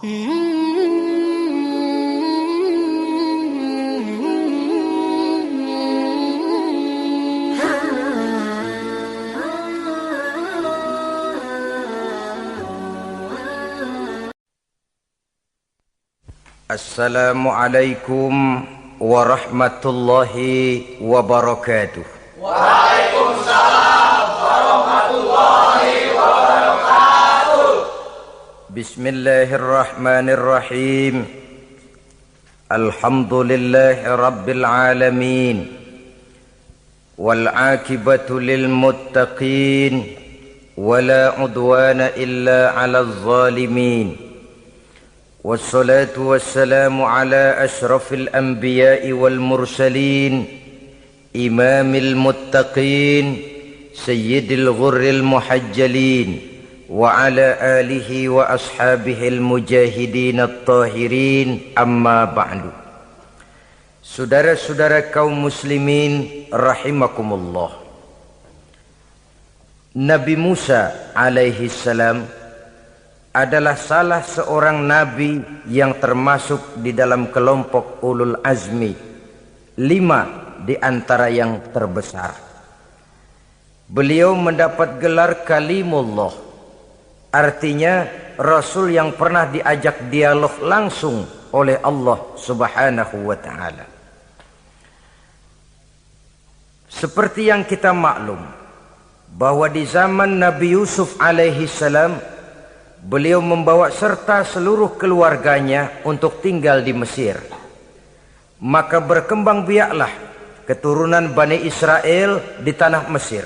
Assalamualaikum warahmatullahi wabarakatuh. Waalaikumsalam warahmatullahi wabarakatuh. Bismillahirrahmanirrahim. Alhamdulillahi rabbil alamin. Wal aqibatu lil muttaqin. Wala udwana illa 'alal zalimin. والصلاة والسلام على أشرف الأنبياء والمرسلين إمام المتقين سيد الغر المحجلين وعلى آله وأصحابه المجاهدين الطاهرين أما بعد. Saudara-saudara kaum muslimin rahimakumullah. Nabi Musa alaihi salam adalah salah seorang nabi yang termasuk di dalam kelompok ulul azmi, 5 di antara yang terbesar. Beliau mendapat gelar kalimullah, artinya rasul yang pernah diajak dialog langsung oleh Allah subhanahu wa ta'ala. Seperti yang kita maklum bahwa di zaman Nabi Yusuf alaihi salam, beliau membawa serta seluruh keluarganya untuk tinggal di Mesir. Maka berkembang biaklah keturunan Bani Israel di tanah Mesir.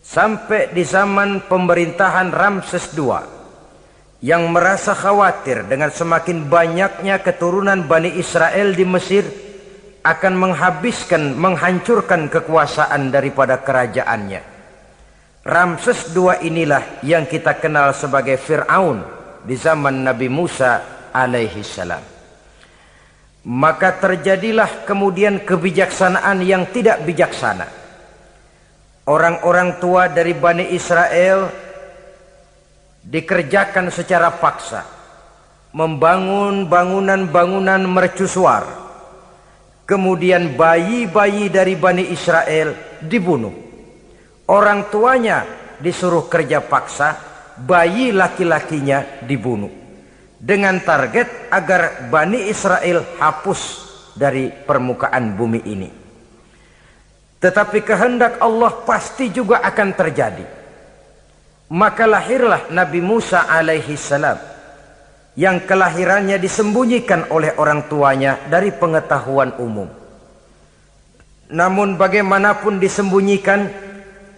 Sampai di zaman pemerintahan Ramses II yang merasa khawatir dengan semakin banyaknya keturunan Bani Israel di Mesir akan menghancurkan kekuasaan daripada kerajaannya. Ramses II inilah yang kita kenal sebagai Fir'aun di zaman Nabi Musa alaihi salam. Maka terjadilah kemudian kebijaksanaan yang tidak bijaksana. Orang-orang tua dari Bani Israel dikerjakan secara paksa, membangun bangunan-bangunan mercusuar. Kemudian bayi-bayi dari Bani Israel dibunuh. Orang tuanya disuruh kerja paksa, bayi laki-lakinya dibunuh. Dengan target agar Bani Israel hapus dari permukaan bumi ini. Tetapi kehendak Allah pasti juga akan terjadi. Maka lahirlah Nabi Musa alaihi salam, yang kelahirannya disembunyikan oleh orang tuanya dari pengetahuan umum. Namun bagaimanapun disembunyikan,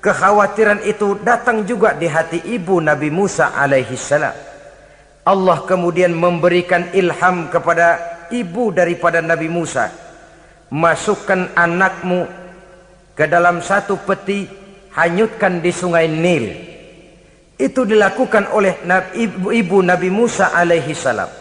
kekhawatiran itu datang juga di hati ibu Nabi Musa alaihi salam. Allah kemudian memberikan ilham kepada ibu daripada Nabi Musa. Masukkan anakmu ke dalam satu peti, hanyutkan di sungai Nil. Itu dilakukan oleh ibu Nabi Musa alaihi salam.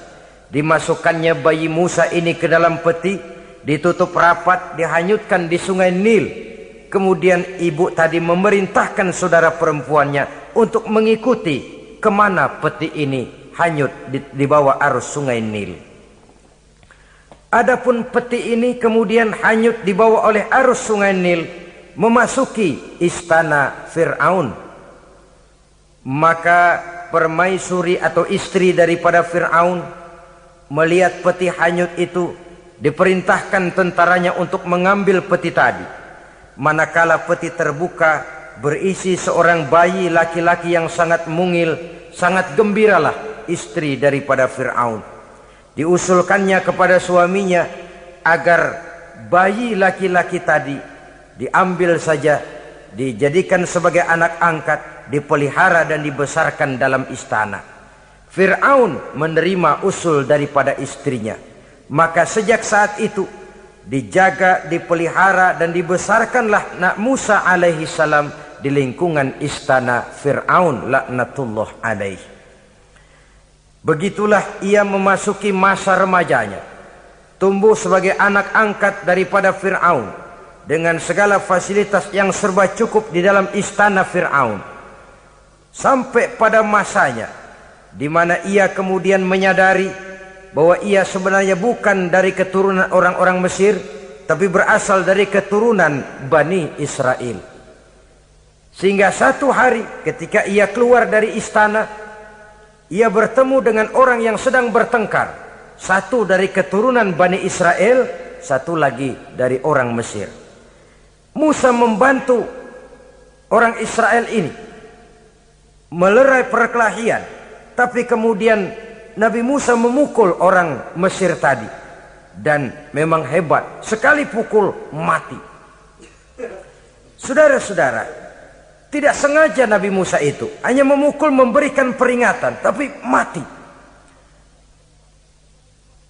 Dimasukkannya bayi Musa ini ke dalam peti, ditutup rapat, dihanyutkan di sungai Nil. Kemudian ibu tadi memerintahkan saudara perempuannya untuk mengikuti kemana peti ini hanyut di bawah arus sungai Nil. Adapun peti ini kemudian hanyut dibawa oleh arus sungai Nil memasuki istana Fir'aun. Maka permaisuri atau istri daripada Fir'aun melihat peti hanyut itu, diperintahkan tentaranya untuk mengambil peti tadi. Manakala peti terbuka, berisi seorang bayi laki-laki yang sangat mungil, sangat gembiralah istri daripada Fir'aun. Diusulkannya kepada suaminya agar bayi laki-laki tadi diambil saja, dijadikan sebagai anak angkat, dipelihara dan dibesarkan dalam istana. Fir'aun menerima usul daripada istrinya. Maka sejak saat itu dijaga, dipelihara dan dibesarkanlah Nabi Musa alaihi salam di lingkungan istana Fir'aun laknatullah alaihi. Begitulah ia memasuki masa remajanya, tumbuh sebagai anak angkat daripada Fir'aun dengan segala fasilitas yang serba cukup di dalam istana Fir'aun. Sampai pada masanya di mana ia kemudian menyadari bahwa ia sebenarnya bukan dari keturunan orang-orang Mesir, tapi berasal dari keturunan Bani Israel. Sehingga satu hari ketika ia keluar dari istana, ia bertemu dengan orang yang sedang bertengkar. Satu dari keturunan Bani Israel, satu lagi dari orang Mesir. Musa membantu orang Israel ini melerai perkelahian, tapi kemudian Nabi Musa memukul orang Mesir tadi, dan memang hebat, sekali pukul mati. Saudara-saudara, tidak sengaja Nabi Musa itu hanya memukul, memberikan peringatan, tapi mati.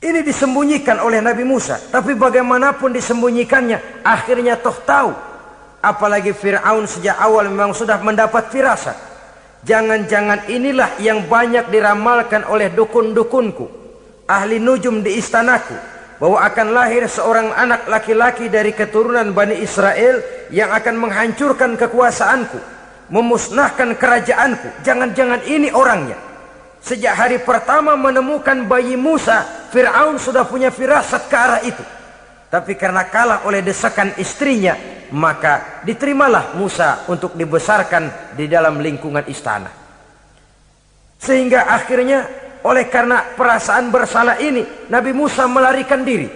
Ini disembunyikan oleh Nabi Musa, tapi bagaimanapun disembunyikannya, akhirnya toh tahu. Apalagi Fir'aun sejak awal memang sudah mendapat firasat. Jangan-jangan inilah yang banyak diramalkan oleh dukun-dukunku, ahli nujum di istanaku, bahwa akan lahir seorang anak laki-laki dari keturunan Bani Israel yang akan menghancurkan kekuasaanku, memusnahkan kerajaanku. Jangan-jangan ini orangnya. Sejak hari pertama menemukan bayi Musa, Fir'aun sudah punya firasat ke arah itu. Tapi karena kalah oleh desakan istrinya, maka diterimalah Musa untuk dibesarkan di dalam lingkungan istana. Sehingga akhirnya oleh karena perasaan bersalah ini, Nabi Musa melarikan diri.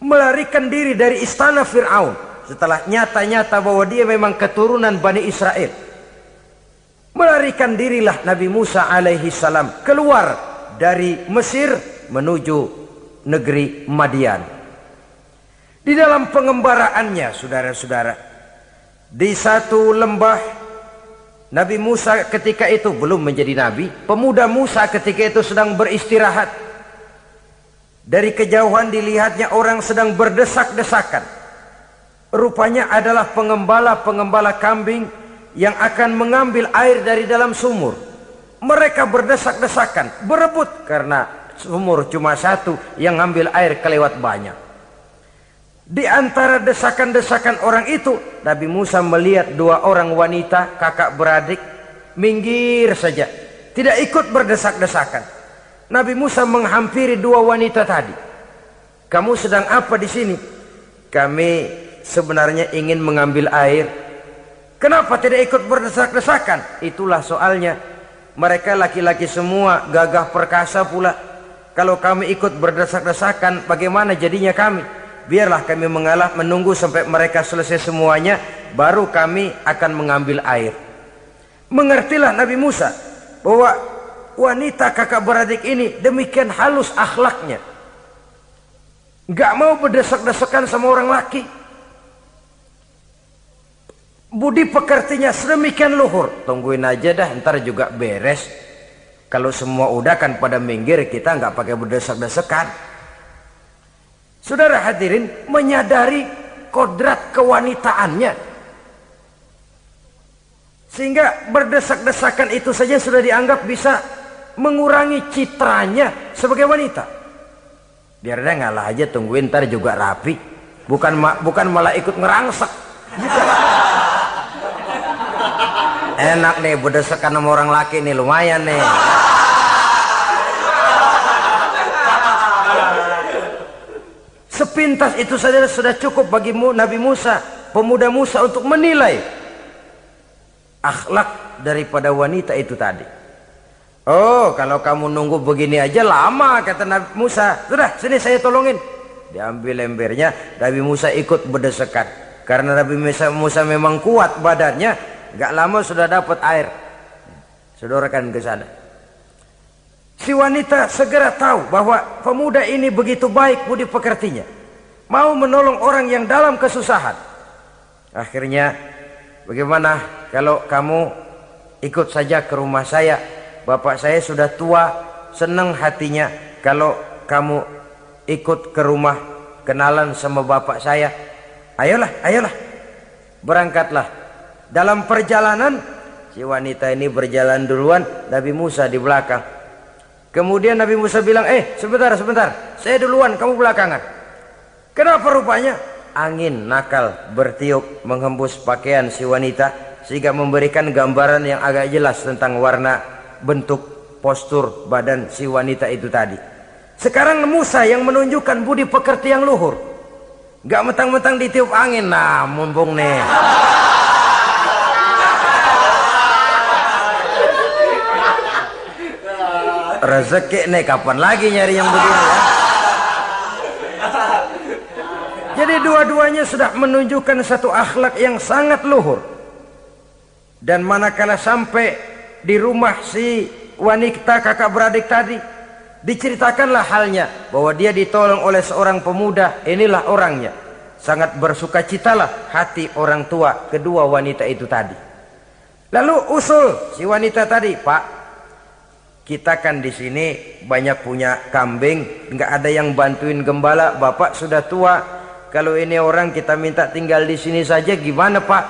Melarikan diri dari istana Fir'aun setelah nyata-nyata bahwa dia memang keturunan Bani Israel. Melarikan dirilah Nabi Musa alaihi salam keluar dari Mesir menuju negeri Madian. Di dalam pengembaraannya, saudara-saudara, di satu lembah, Nabi Musa ketika itu belum menjadi nabi. Pemuda Musa ketika itu sedang beristirahat. Dari kejauhan dilihatnya orang sedang berdesak-desakan. Rupanya adalah pengembala-pengembala kambing yang akan mengambil air dari dalam sumur. Mereka berdesak-desakan, berebut karena sumur cuma satu, yang ngambil air kelewat banyak. Di antara desakan-desakan orang itu, Nabi Musa melihat dua orang wanita kakak beradik minggir saja, tidak ikut berdesak-desakan. Nabi Musa menghampiri dua wanita tadi. Kamu sedang apa di sini? Kami sebenarnya ingin mengambil air. Kenapa tidak ikut berdesak-desakan? Itulah soalnya. Mereka laki-laki semua, gagah perkasa pula. Kalau kami ikut berdesak-desakan, bagaimana jadinya kami? Biarlah kami mengalah menunggu sampai mereka selesai semuanya, baru kami akan mengambil air. Mengertilah Nabi Musa bahwa wanita kakak beradik ini demikian halus akhlaknya. Gak mau berdesak-desakan sama orang laki. Budi pekertinya sedemikian luhur. Tungguin aja dah, ntar juga beres. Kalau semua udah kan pada minggir, kita nggak pakai berdesak-desakan. Saudara hadirin, menyadari kodrat kewanitaannya, sehingga berdesak-desakan itu saja sudah dianggap bisa mengurangi citranya sebagai wanita. Biar dia ngalah aja, tungguin ntar juga rapi. Bukan malah ikut ngerangsek. Enak nih berdesakan sama orang laki nih, lumayan nih. Sepintas itu saja sudah cukup bagi Nabi Musa, pemuda Musa, untuk menilai akhlak daripada wanita itu tadi. Oh, kalau kamu nunggu begini aja lama, kata Nabi Musa. Sudah, sini saya tolongin. Diambil embernya, Nabi Musa ikut berdesakan. Karena Nabi Musa memang kuat badannya, gak lama sudah dapat air. Sodorkan ke sana. Si wanita segera tahu bahwa pemuda ini begitu baik budi pekertinya, mau menolong orang yang dalam kesusahan. Akhirnya, bagaimana kalau kamu ikut saja ke rumah saya? Bapak saya sudah tua, senang hatinya kalau kamu ikut ke rumah, kenalan sama bapak saya. Ayolah, ayolah, berangkatlah. Dalam perjalanan, si wanita ini berjalan duluan, Nabi Musa di belakang. Kemudian Nabi Musa bilang, sebentar, saya duluan, kamu belakangan. Kenapa rupanya? Angin nakal bertiup menghembus pakaian si wanita, sehingga memberikan gambaran yang agak jelas tentang warna bentuk postur badan si wanita itu tadi. Sekarang Musa yang menunjukkan budi pekerti yang luhur. Gak mentang-mentang ditiup angin. Nah, mumpung nih. Rezeki nih, kapan lagi nyari yang begini ya? Jadi dua-duanya sudah menunjukkan satu akhlak yang sangat luhur. Dan manakala sampai di rumah si wanita kakak beradik tadi, diceritakanlah halnya bahwa dia ditolong oleh seorang pemuda. Inilah orangnya. Sangat bersukacitalah hati orang tua kedua wanita itu tadi. Lalu usul si wanita tadi, Pak, kita kan di sini banyak punya kambing, nggak ada yang bantuin gembala. Bapak sudah tua. Kalau ini orang kita minta tinggal di sini saja, gimana Pak?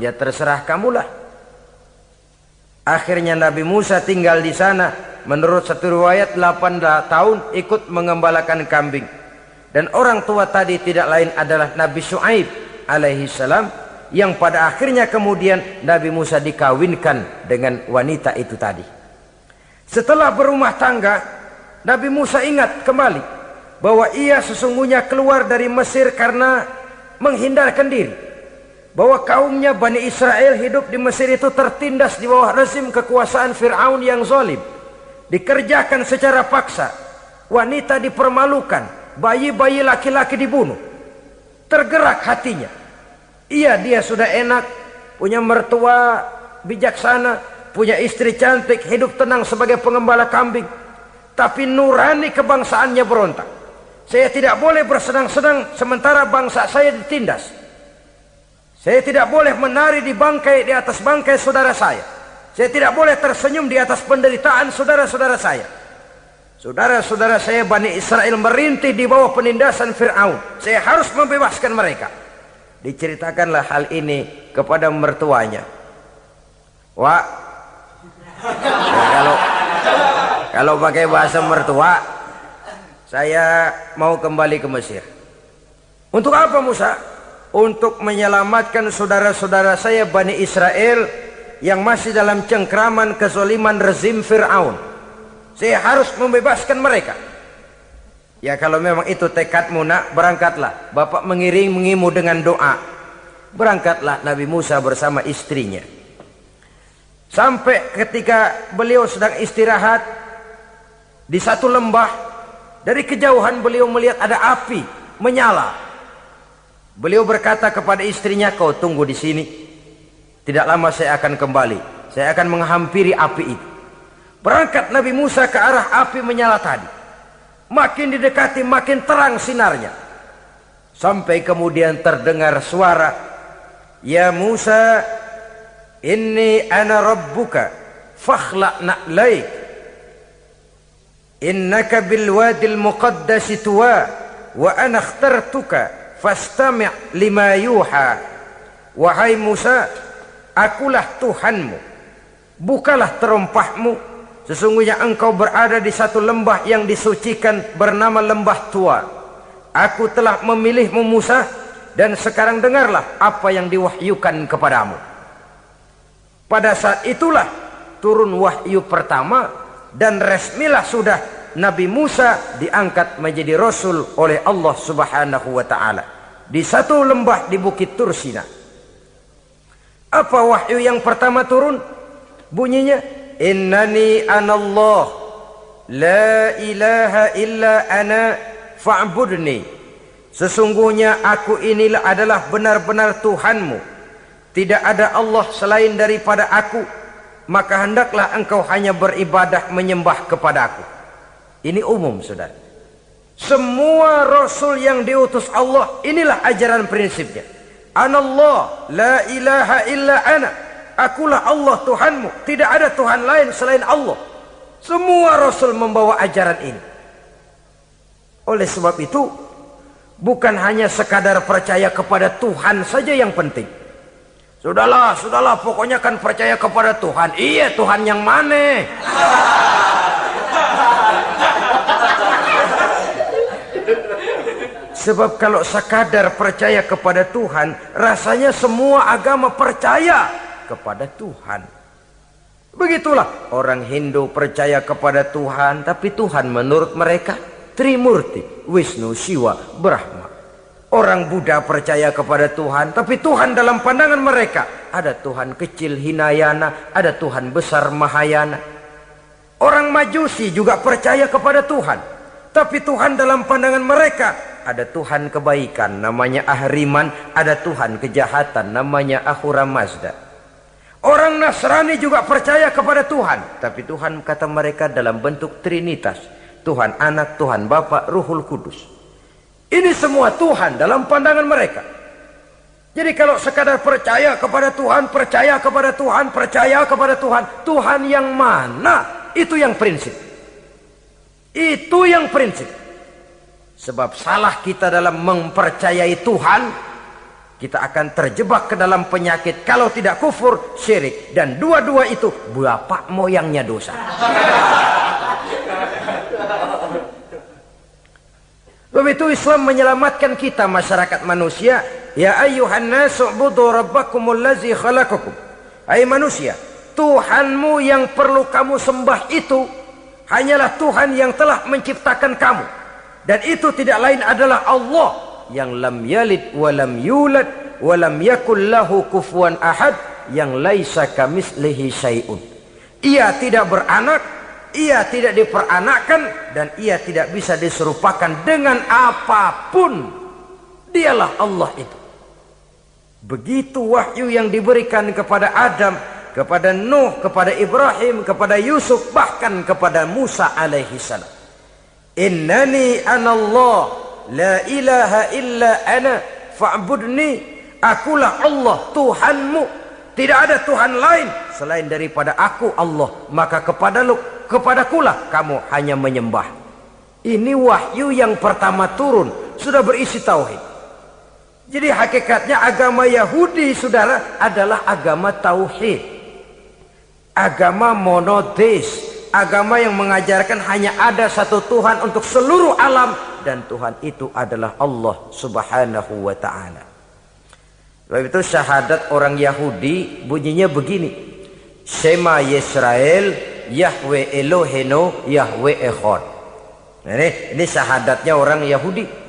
Ya terserah kamulah. Akhirnya Nabi Musa tinggal di sana. Menurut satu riwayat 8 tahun ikut mengembalakan kambing. Dan orang tua tadi tidak lain adalah Nabi Syuaib alaihi salam, yang pada akhirnya kemudian Nabi Musa dikawinkan dengan wanita itu tadi. Setelah berumah tangga, Nabi Musa ingat kembali bahwa ia sesungguhnya keluar dari Mesir karena menghindarkan diri. Bahwa kaumnya Bani Israel hidup di Mesir itu tertindas di bawah rezim kekuasaan Fir'aun yang zalim. Dikerjakan secara paksa, wanita dipermalukan, bayi-bayi laki-laki dibunuh. Tergerak hatinya. Dia sudah enak, punya mertua bijaksana, punya istri cantik, hidup tenang sebagai pengembala kambing. Tapi nurani kebangsaannya berontak. Saya tidak boleh bersenang-senang sementara bangsa saya ditindas. Saya tidak boleh menari di atas bangkai saudara saya. Saya tidak boleh tersenyum di atas penderitaan saudara-saudara saya. Saudara-saudara saya Bani Israel merintih di bawah penindasan Fir'aun. Saya harus membebaskan mereka. Diceritakanlah hal ini kepada mertuanya. Wah, ya kalau pakai bahasa mertua, saya mau kembali ke Mesir. Untuk apa Musa? Untuk menyelamatkan saudara-saudara saya Bani Israel yang masih dalam cengkraman kezaliman rezim Fir'aun. Saya harus membebaskan mereka. Ya kalau memang itu tekadmu nak, berangkatlah. Bapak mengiringimu dengan doa. Berangkatlah Nabi Musa bersama istrinya. Sampai ketika beliau sedang istirahat di satu lembah, dari kejauhan beliau melihat ada api menyala. Beliau berkata kepada istrinya, kau tunggu di sini. Tidak lama saya akan kembali. Saya akan menghampiri api itu. Berangkat Nabi Musa ke arah api menyala tadi. Makin didekati makin terang sinarnya. Sampai kemudian terdengar suara, ya Musa, inni ana rabbuka fakhla' na'laik. Innaka bil wadil muqaddasi tuwa wa ana akhtartuka fastami' lima yuha. Wahai Musa, akulah Tuhanmu, bukalah terompahmu. Sesungguhnya engkau berada di satu lembah yang disucikan bernama lembah tua. Aku telah memilihmu Musa, dan sekarang dengarlah apa yang diwahyukan kepadamu. Pada saat itulah turun wahyu pertama, dan resmilah sudah Nabi Musa diangkat menjadi Rasul oleh Allah Subhanahu wa ta'ala di satu lembah di Bukit Tursina. Apa wahyu yang pertama turun? Bunyinya, innani anallah la ilaha illa ana fa'budni. Sesungguhnya aku inilah adalah benar-benar Tuhanmu, tidak ada Allah selain daripada aku, maka hendaklah engkau hanya beribadah menyembah kepadaku. Ini umum saudara. Semua Rasul yang diutus Allah, inilah ajaran prinsipnya. Anallah la ilaha illa ana. Akulah Allah Tuhanmu, tidak ada Tuhan lain selain Allah. Semua Rasul membawa ajaran ini. Oleh sebab itu, bukan hanya sekadar percaya kepada Tuhan saja yang penting. Sudahlah, pokoknya kan percaya kepada Tuhan. Iya, Tuhan yang mana? Sebab kalau sekadar percaya kepada Tuhan, rasanya semua agama percaya kepada Tuhan. Begitulah orang Hindu percaya kepada Tuhan, tapi Tuhan menurut mereka Trimurti, Wisnu, Siwa, Brahma. Orang Buddha percaya kepada Tuhan, tapi Tuhan dalam pandangan mereka ada Tuhan kecil Hinayana, ada Tuhan besar Mahayana. Orang Majusi juga percaya kepada Tuhan, tapi Tuhan dalam pandangan mereka ada Tuhan kebaikan namanya Ahriman, ada Tuhan kejahatan namanya Ahura Mazda. Orang Nasrani juga percaya kepada Tuhan, tapi Tuhan kata mereka dalam bentuk Trinitas. Tuhan Anak, Tuhan Bapa, Ruhul Kudus. Ini semua Tuhan dalam pandangan mereka. Jadi kalau sekadar percaya kepada Tuhan, percaya kepada Tuhan, percaya kepada Tuhan, Tuhan yang mana? Itu yang prinsip. Itu yang prinsip. Sebab salah kita dalam mempercayai Tuhan, kita akan terjebak ke dalam penyakit kalau tidak kufur, syirik, dan dua-dua itu bapak moyangnya dosa. Sebab itu Islam menyelamatkan kita masyarakat manusia. Ya ayyuhan nasu ubudu rabbakumul ladzi khalaqakum. Hai manusia, Tuhanmu yang perlu kamu sembah itu hanyalah Tuhan yang telah menciptakan kamu, dan itu tidak lain adalah Allah yang lam yalid walam yulad walam yakul lahu kufuwan ahad, yang laisa kamislihi syai'un. Ia tidak beranak, ia tidak diperanakkan, dan ia tidak bisa diserupakan dengan apapun. Dialah Allah itu. Begitu wahyu yang diberikan kepada Adam, kepada Nuh, kepada Ibrahim, kepada Yusuf, bahkan kepada Musa alaihi salam. Innani anallah la ilaha illa ana fa'budni. Akulah Allah Tuhanmu, tidak ada Tuhan lain selain daripada aku Allah, maka kepadakulah kamu hanya menyembah. Ini wahyu yang pertama turun, sudah berisi tauhid. Jadi hakikatnya agama Yahudi, saudara, adalah agama tauhid, agama monoteis, agama yang mengajarkan hanya ada satu Tuhan untuk seluruh alam, dan Tuhan itu adalah Allah subhanahu wa ta'ala. Sebab itu syahadat orang Yahudi bunyinya begini: Shema Yisrael Yahweh Elohenu Yahweh Echad. Ini syahadatnya orang Yahudi.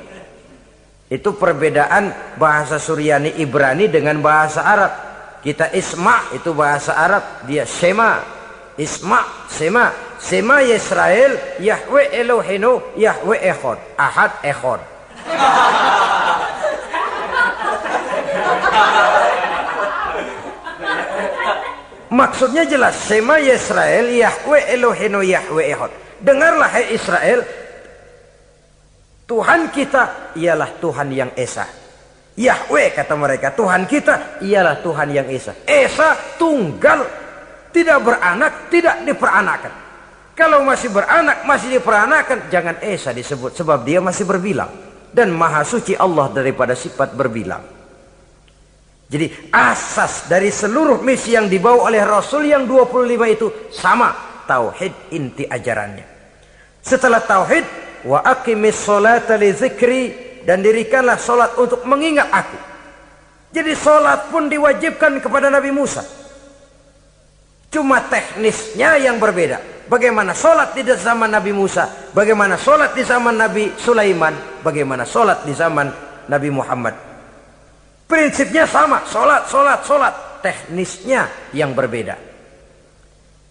Itu perbedaan bahasa Suryani Ibrani dengan bahasa Arab. Kita Isma itu bahasa Arab, dia Shema. Isma, Shema. Shema Yisrael Yahweh Elohenu Yahweh Echad. Ahad Echad. Maksudnya jelas, Shema Yisrael Yahweh Elohenu Yahweh Echad. Dengarlah hai Israel, Tuhan kita ialah Tuhan yang Esa. Yahweh kata mereka, Tuhan kita ialah Tuhan yang Esa. Esa tunggal, tidak beranak, tidak diperanakkan. Kalau masih beranak, masih diperanakkan, jangan Esa disebut, sebab dia masih berbilang, dan maha suci Allah daripada sifat berbilang. Jadi asas dari seluruh misi yang dibawa oleh Rasul yang 25 itu sama, tauhid inti ajarannya. Setelah tauhid, wa aqimis sholata li dzikri, dan dirikanlah solat untuk mengingat aku. Jadi solat pun diwajibkan kepada Nabi Musa. Cuma teknisnya yang berbeda. Bagaimana solat di zaman Nabi Musa, bagaimana solat di zaman Nabi Sulaiman, bagaimana solat di zaman Nabi Muhammad. Prinsipnya sama, solat. Teknisnya yang berbeda.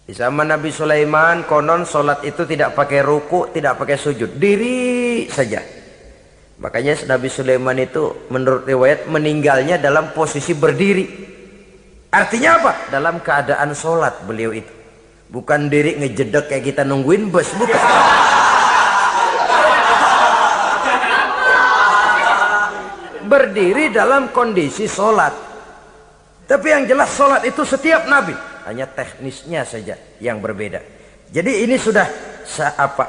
Di zaman Nabi Sulaiman, konon solat itu tidak pakai ruku, tidak pakai sujud, diri saja. Makanya Nabi Sulaiman itu menurut riwayat meninggalnya dalam posisi berdiri. Artinya apa? Dalam keadaan solat beliau itu. Bukan diri ngejedek kayak kita nungguin bus, bukan. Berdiri dalam kondisi solat. Tapi yang jelas solat itu setiap Nabi, hanya teknisnya saja yang berbeda. Jadi ini sudah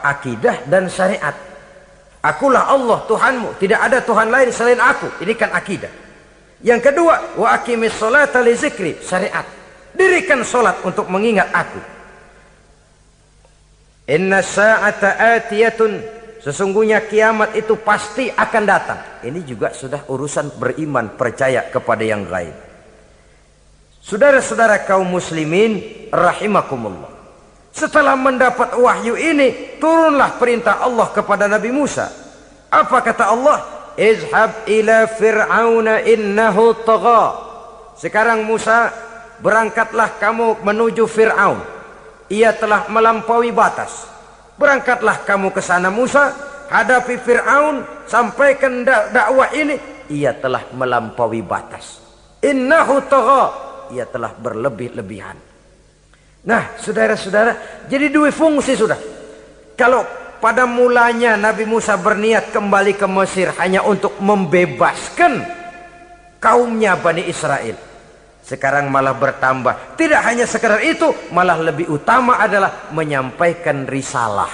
akidah dan syariat. Akulah Allah Tuhanmu, tidak ada Tuhan lain selain aku. Ini kan akidah. Yang kedua, wa aqimis sholata li dzikri, syariat. Dirikan solat untuk mengingat aku. Inna sa'ata atiyatun, sesungguhnya kiamat itu pasti akan datang. Ini juga sudah urusan beriman, percaya kepada yang gaib. Saudara-saudara kaum muslimin rahimakumullah. Setelah mendapat wahyu ini, turunlah perintah Allah kepada Nabi Musa. Apa kata Allah? Izhab ila fir'auna innahu tagha. Sekarang Musa, berangkatlah kamu menuju Fir'aun. Ia telah melampaui batas. Berangkatlah kamu ke sana Musa, hadapi Fir'aun, sampaikan dakwah ini. Ia telah melampaui batas. Innahu tagha. Ia telah berlebih-lebihan. Nah, saudara-saudara, jadi dua fungsi sudah. Kalau pada mulanya Nabi Musa berniat kembali ke Mesir hanya untuk membebaskan kaumnya Bani Israel, sekarang malah bertambah. Tidak hanya sekedar itu, malah lebih utama adalah menyampaikan risalah,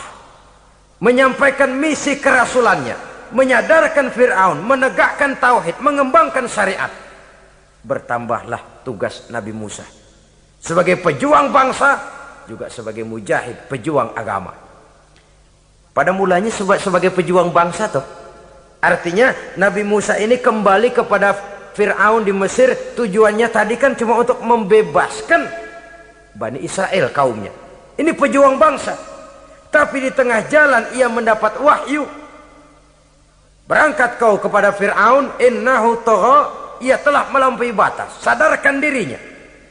menyampaikan misi kerasulannya, menyadarkan Fir'aun, menegakkan tauhid, mengembangkan syariat. Bertambahlah tugas Nabi Musa sebagai pejuang bangsa, juga sebagai mujahid, pejuang agama. Pada mulanya sebagai pejuang bangsa toh. Artinya Nabi Musa ini kembali kepada Fir'aun di Mesir, tujuannya tadi kan cuma untuk membebaskan Bani Israel kaumnya. Ini pejuang bangsa. Tapi di tengah jalan ia mendapat wahyu. Berangkat kau kepada Fir'aun, innahu tagha, ia telah melampaui batas. Sadarkan dirinya.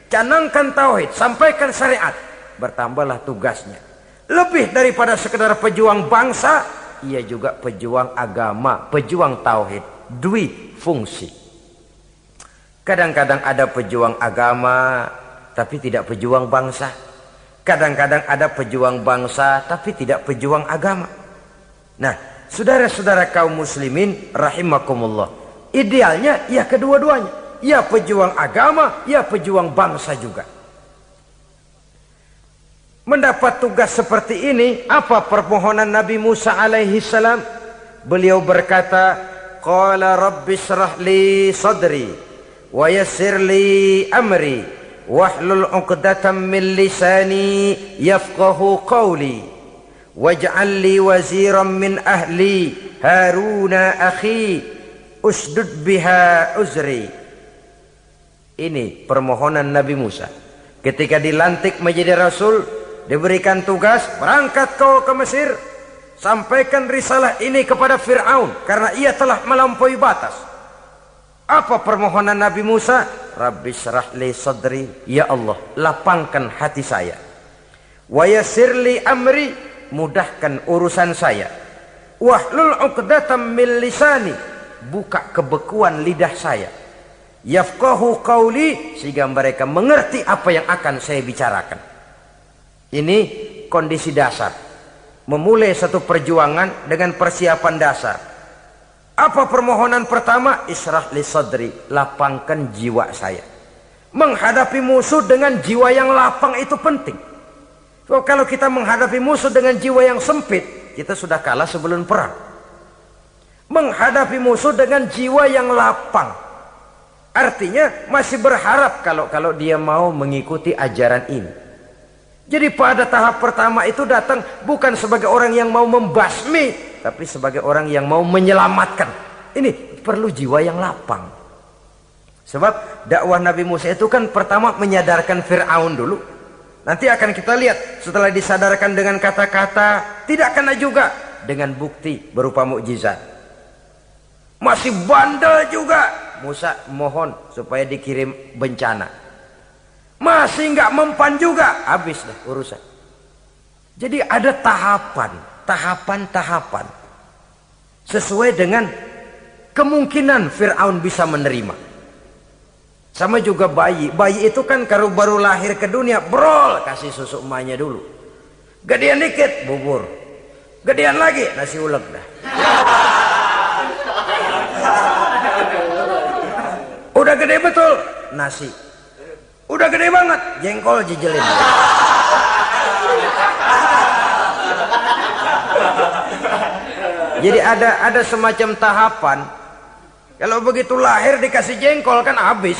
Canangkan tauhid, sampaikan syariat. Bertambahlah tugasnya. Lebih daripada sekedar pejuang bangsa, ia juga pejuang agama, pejuang tauhid. Dwi fungsi. Kadang-kadang ada pejuang agama tapi tidak pejuang bangsa. Kadang-kadang ada pejuang bangsa tapi tidak pejuang agama. Nah, saudara-saudara kaum muslimin rahimakumullah, idealnya ya kedua-duanya. Ya pejuang agama, ya pejuang bangsa juga. Mendapat tugas seperti ini, apa permohonan Nabi Musa alaihi salam? Beliau berkata, qala rabbi shrah li sadri wa yassir li amri wahlul 'uqdatam min lisani yafqahu qawli waj'al li waziran min ahli Haruna akhi usdud biha uzri. Ini permohonan Nabi Musa. Ketika dilantik menjadi Rasul, diberikan tugas, berangkat kau ke Mesir, sampaikan risalah ini kepada Fir'aun, karena ia telah melampaui batas. Apa permohonan Nabi Musa? Rabbi syrah li sadri, ya Allah, lapangkan hati saya. Wa yassir li amri, mudahkan urusan saya. Wahlul 'uqdatam min lisani, buka kebekuan lidah saya. Yafqahu qawli, sehingga mereka mengerti apa yang akan saya bicarakan. Ini kondisi dasar. Memulai satu perjuangan dengan persiapan dasar. Apa permohonan pertama? Ishrah li sadri, lapangkan jiwa saya. Menghadapi musuh dengan jiwa yang lapang itu penting. So, kalau kita menghadapi musuh dengan jiwa yang sempit, kita sudah kalah sebelum perang. Menghadapi musuh dengan jiwa yang lapang, artinya masih berharap kalau dia mau mengikuti ajaran ini. Jadi pada tahap pertama itu datang bukan sebagai orang yang mau membasmi, tapi sebagai orang yang mau menyelamatkan. Ini perlu jiwa yang lapang. Sebab dakwah Nabi Musa itu kan pertama menyadarkan Fir'aun dulu. Nanti akan kita lihat setelah disadarkan dengan kata-kata, tidak kena juga dengan bukti berupa mukjizat. Masih bandel juga. Musa mohon supaya dikirim bencana. Masih nggak mempan juga, habis deh urusan. Jadi ada tahapan sesuai dengan kemungkinan Fir'aun bisa menerima. Sama juga bayi itu kan kalau baru lahir ke dunia, brol, kasih susu emaknya dulu. Gedean dikit, bubur. Gedean lagi, nasi ulek dah. Udah gede betul, nasi. Udah gede banget, jengkol jijelin. Jadi ada semacam tahapan. Kalau begitu lahir dikasih jengkol kan habis.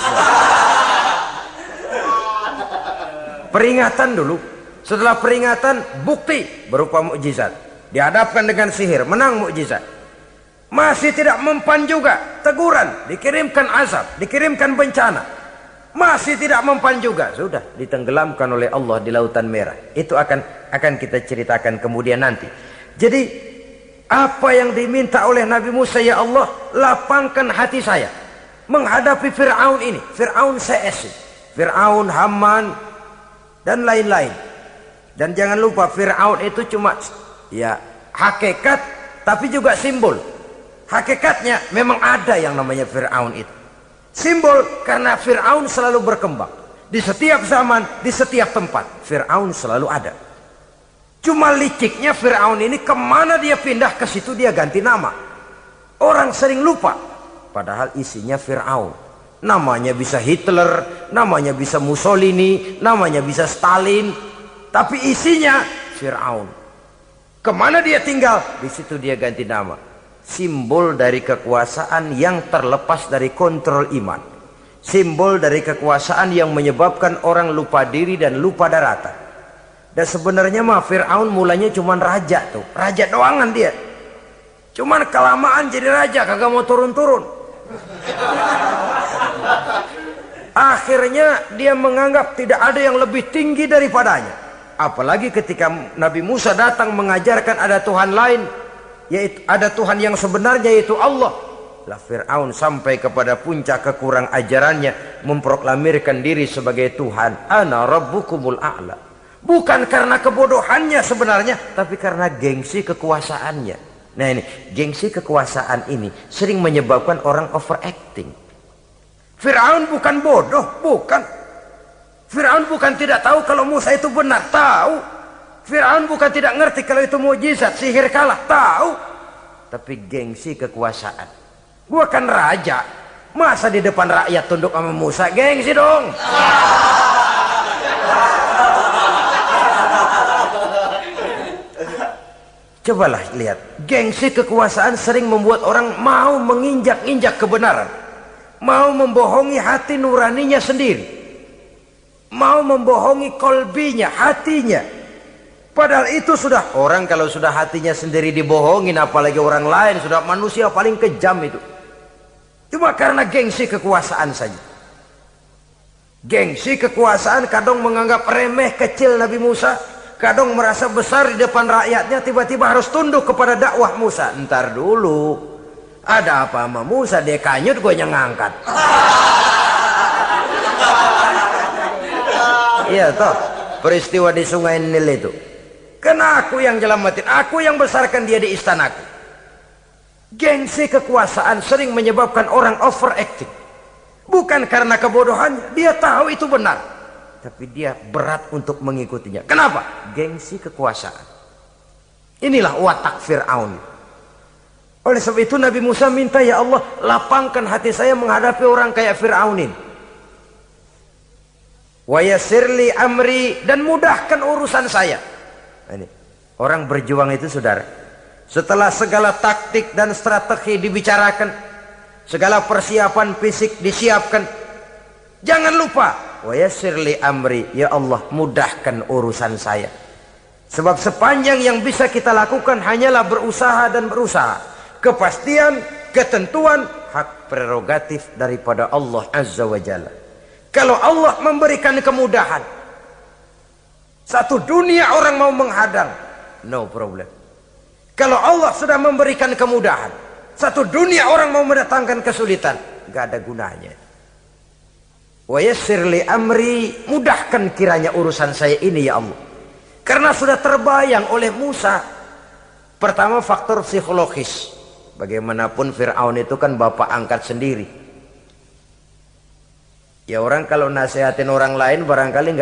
Peringatan dulu. Setelah peringatan, bukti berupa mukjizat. Dihadapkan dengan sihir, menang mukjizat. Masih tidak mempan juga, teguran, dikirimkan azab, dikirimkan bencana. masih tidak mempan juga, sudah ditenggelamkan oleh Allah di Lautan Merah. Itu akan kita ceritakan kemudian nanti. Jadi apa yang diminta oleh Nabi Musa, ya Allah, lapangkan hati saya menghadapi Fir'aun ini, Fir'aun CS, Fir'aun, Haman dan lain-lain. Dan jangan lupa Fir'aun itu cuma ya hakikat tapi juga simbol. Hakikatnya memang ada yang namanya Fir'aun itu. Simbol karena Fir'aun selalu berkembang. Di setiap zaman, di setiap tempat Fir'aun selalu ada. Cuma liciknya Fir'aun ini kemana dia pindah, ke situ dia ganti nama. Orang sering lupa, padahal isinya Fir'aun. Namanya bisa Hitler, namanya bisa Mussolini, namanya bisa Stalin, tapi isinya Fir'aun. Kemana dia tinggal, di situ dia ganti nama. Simbol dari kekuasaan yang terlepas dari kontrol iman. Simbol dari kekuasaan yang menyebabkan orang lupa diri dan lupa daratan. Dan sebenarnya mah Fir'aun mulanya cuman raja tuh, raja doangan dia. Cuman kelamaan jadi raja, kagak mau turun-turun. Akhirnya dia menganggap tidak ada yang lebih tinggi daripadanya. Apalagi ketika Nabi Musa datang mengajarkan ada Tuhan lain, yaitu ada Tuhan yang sebenarnya, yaitu Allah. Lah Fir'aun sampai kepada puncak kekurang ajarannya memproklamirkan diri sebagai Tuhan. Ana rabbukumul a'la. Bukan karena kebodohannya sebenarnya, tapi karena gengsi kekuasaannya. Nah ini, gengsi kekuasaan ini sering menyebabkan orang overacting. Fir'aun bukan bodoh, bukan. Fir'aun bukan tidak tahu kalau Musa itu benar, tahu. Fir'aun bukan tidak ngerti kalau itu mukjizat, sihir kalah, tahu. Tapi gengsi kekuasaan. Gua kan raja, masa di depan rakyat tunduk sama Musa? Gengsi dong. Cobalah lihat, gengsi kekuasaan sering membuat orang mau menginjak-injak kebenaran, mau membohongi hati nuraninya sendiri, mau membohongi kolbinya, hatinya. Padahal itu sudah, orang kalau sudah hatinya sendiri dibohongin, apalagi orang lain, sudah manusia paling kejam itu. Cuma karena gengsi kekuasaan saja. Gengsi kekuasaan kadang menganggap remeh kecil Nabi Musa, kadang merasa besar di depan rakyatnya, tiba-tiba harus tunduk kepada dakwah Musa. Ntar dulu, ada apa sama Musa? Dia kanyut, gue yang ngangkat. Iya toh, peristiwa di Sungai Nil itu. Karena aku yang nyelamatin, aku yang besarkan dia di istanaku. Gengsi kekuasaan sering menyebabkan orang overacting. Bukan karena kebodohannya, dia tahu itu benar, tapi dia berat untuk mengikutinya. Kenapa? Gengsi kekuasaan. Inilah watak Fir'aun. Oleh sebab itu Nabi Musa minta, ya Allah, lapangkan hati saya menghadapi orang kayak Fir'aun ini. Wa yassirli amri, dan mudahkan urusan saya. Ini orang berjuang itu, saudara, setelah segala taktik dan strategi dibicarakan, segala persiapan fisik disiapkan, jangan lupa wa yassirli amri, ya Allah, mudahkan urusan saya. Sebab sepanjang yang bisa kita lakukan hanyalah berusaha dan berusaha. Kepastian, ketentuan, hak prerogatif daripada Allah Azza wa Jalla. Kalau Allah memberikan kemudahan, satu dunia orang mau menghadang, no problem. Kalau Allah sudah memberikan kemudahan, satu dunia orang mau mendatangkan kesulitan, gak ada gunanya. Wa yassirli amri, mudahkan kiranya urusan saya ini, ya Allah. Karena sudah terbayang oleh Musa. Pertama, faktor psikologis. Bagaimanapun Fir'aun itu kan bapak angkat sendiri. Ya orang kalau nasihatin orang lain barangkali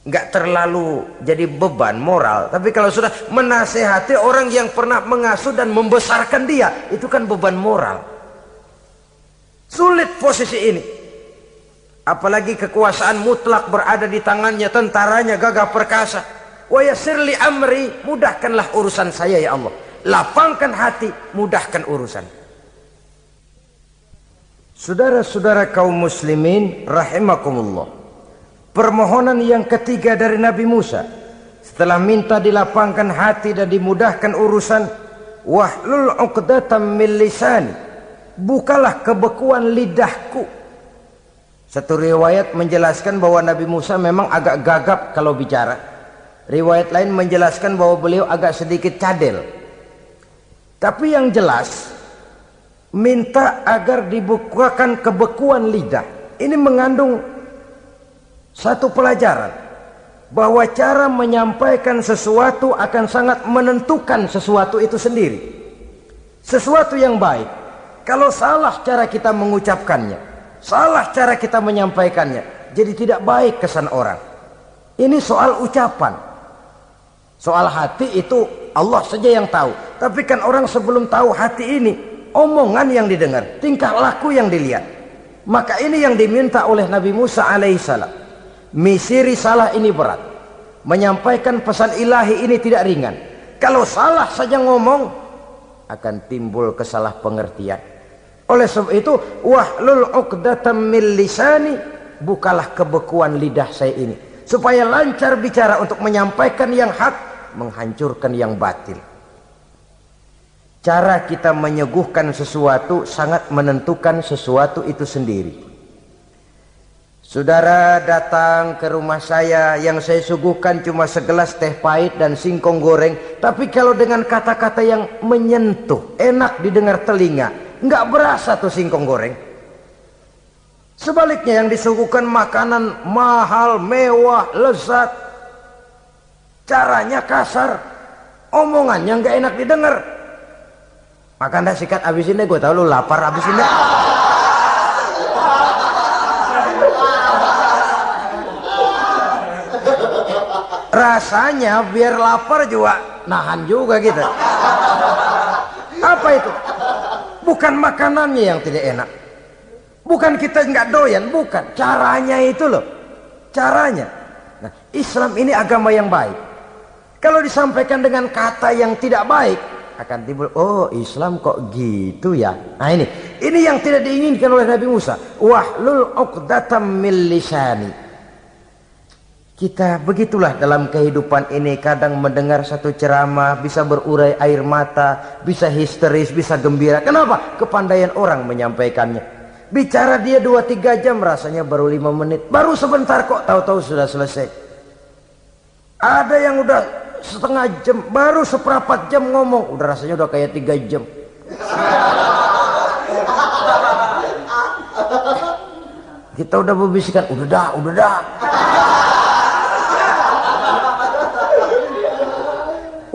nggak terlalu jadi beban moral. Tapi kalau sudah menasehati orang yang pernah mengasuh dan membesarkan dia, itu kan beban moral. Sulit posisi ini. Apalagi kekuasaan mutlak berada di tangannya, tentaranya gagah perkasa. Wa yassirli amri, mudahkanlah urusan saya, ya Allah. Lapangkan hati, mudahkan urusan. Saudara-saudara kaum muslimin rahimakumullah. Permohonan yang ketiga dari Nabi Musa setelah minta dilapangkan hati dan dimudahkan urusan, wahlul 'uqdatam min lisani, bukalah kebekuan lidahku. Satu riwayat menjelaskan bahwa Nabi Musa memang agak gagap kalau bicara. Riwayat lain menjelaskan bahwa beliau agak sedikit cadel. Tapi yang jelas, minta agar dibukakan kebekuan lidah. Ini mengandung satu pelajaran, bahwa cara menyampaikan sesuatu akan sangat menentukan sesuatu itu sendiri. Sesuatu yang baik, kalau salah cara kita mengucapkannya, salah cara kita menyampaikannya, jadi tidak baik kesan orang. Ini soal ucapan. Soal hati itu Allah saja yang tahu. Tapi kan orang sebelum tahu hati ini, omongan yang didengar, tingkah laku yang dilihat. Maka ini yang diminta oleh Nabi Musa alaihissalam. Misi risalah ini berat. Menyampaikan pesan ilahi ini tidak ringan. Kalau salah saja ngomong, akan timbul kesalah pengertian. Oleh sebab itu, wahlul 'uqdatam min lisani, bukalah kebekuan lidah saya ini, supaya lancar bicara untuk menyampaikan yang hak, menghancurkan yang batil. Cara kita menyuguhkan sesuatu sangat menentukan sesuatu itu sendiri. Saudara datang ke rumah saya, yang saya suguhkan cuma segelas teh pahit dan singkong goreng, tapi kalau dengan kata-kata yang menyentuh, enak didengar telinga, nggak berasa tuh singkong goreng. Sebaliknya yang disuguhkan makanan mahal, mewah, lezat, caranya kasar, omongannya nggak enak didengar. Makan dah sikat abisin deh, gue tau lu lapar, abisin deh. Rasanya biar lapar juga nahan juga gitu. Apa itu? Bukan makanannya yang tidak enak, bukan kita nggak doyan, bukan caranya itu loh, caranya. Nah, Islam ini agama yang baik. Kalau disampaikan dengan kata yang tidak baik, akan timbul, oh Islam kok gitu ya. Nah ini yang tidak diinginkan oleh Nabi Musa. Wahlul 'uqdatam min lisani. Kita begitulah dalam kehidupan ini, kadang mendengar satu ceramah bisa berurai air mata, bisa histeris, bisa gembira. Kenapa? Kepandaian orang menyampaikannya. Bicara dia 2-3 jam, rasanya baru 5 menit, baru sebentar kok, tahu-tahu sudah selesai. Ada yang udah setengah jam, baru seperempat jam ngomong, udah rasanya udah kayak 3 jam. Kita udah berbisikkan, udah dah.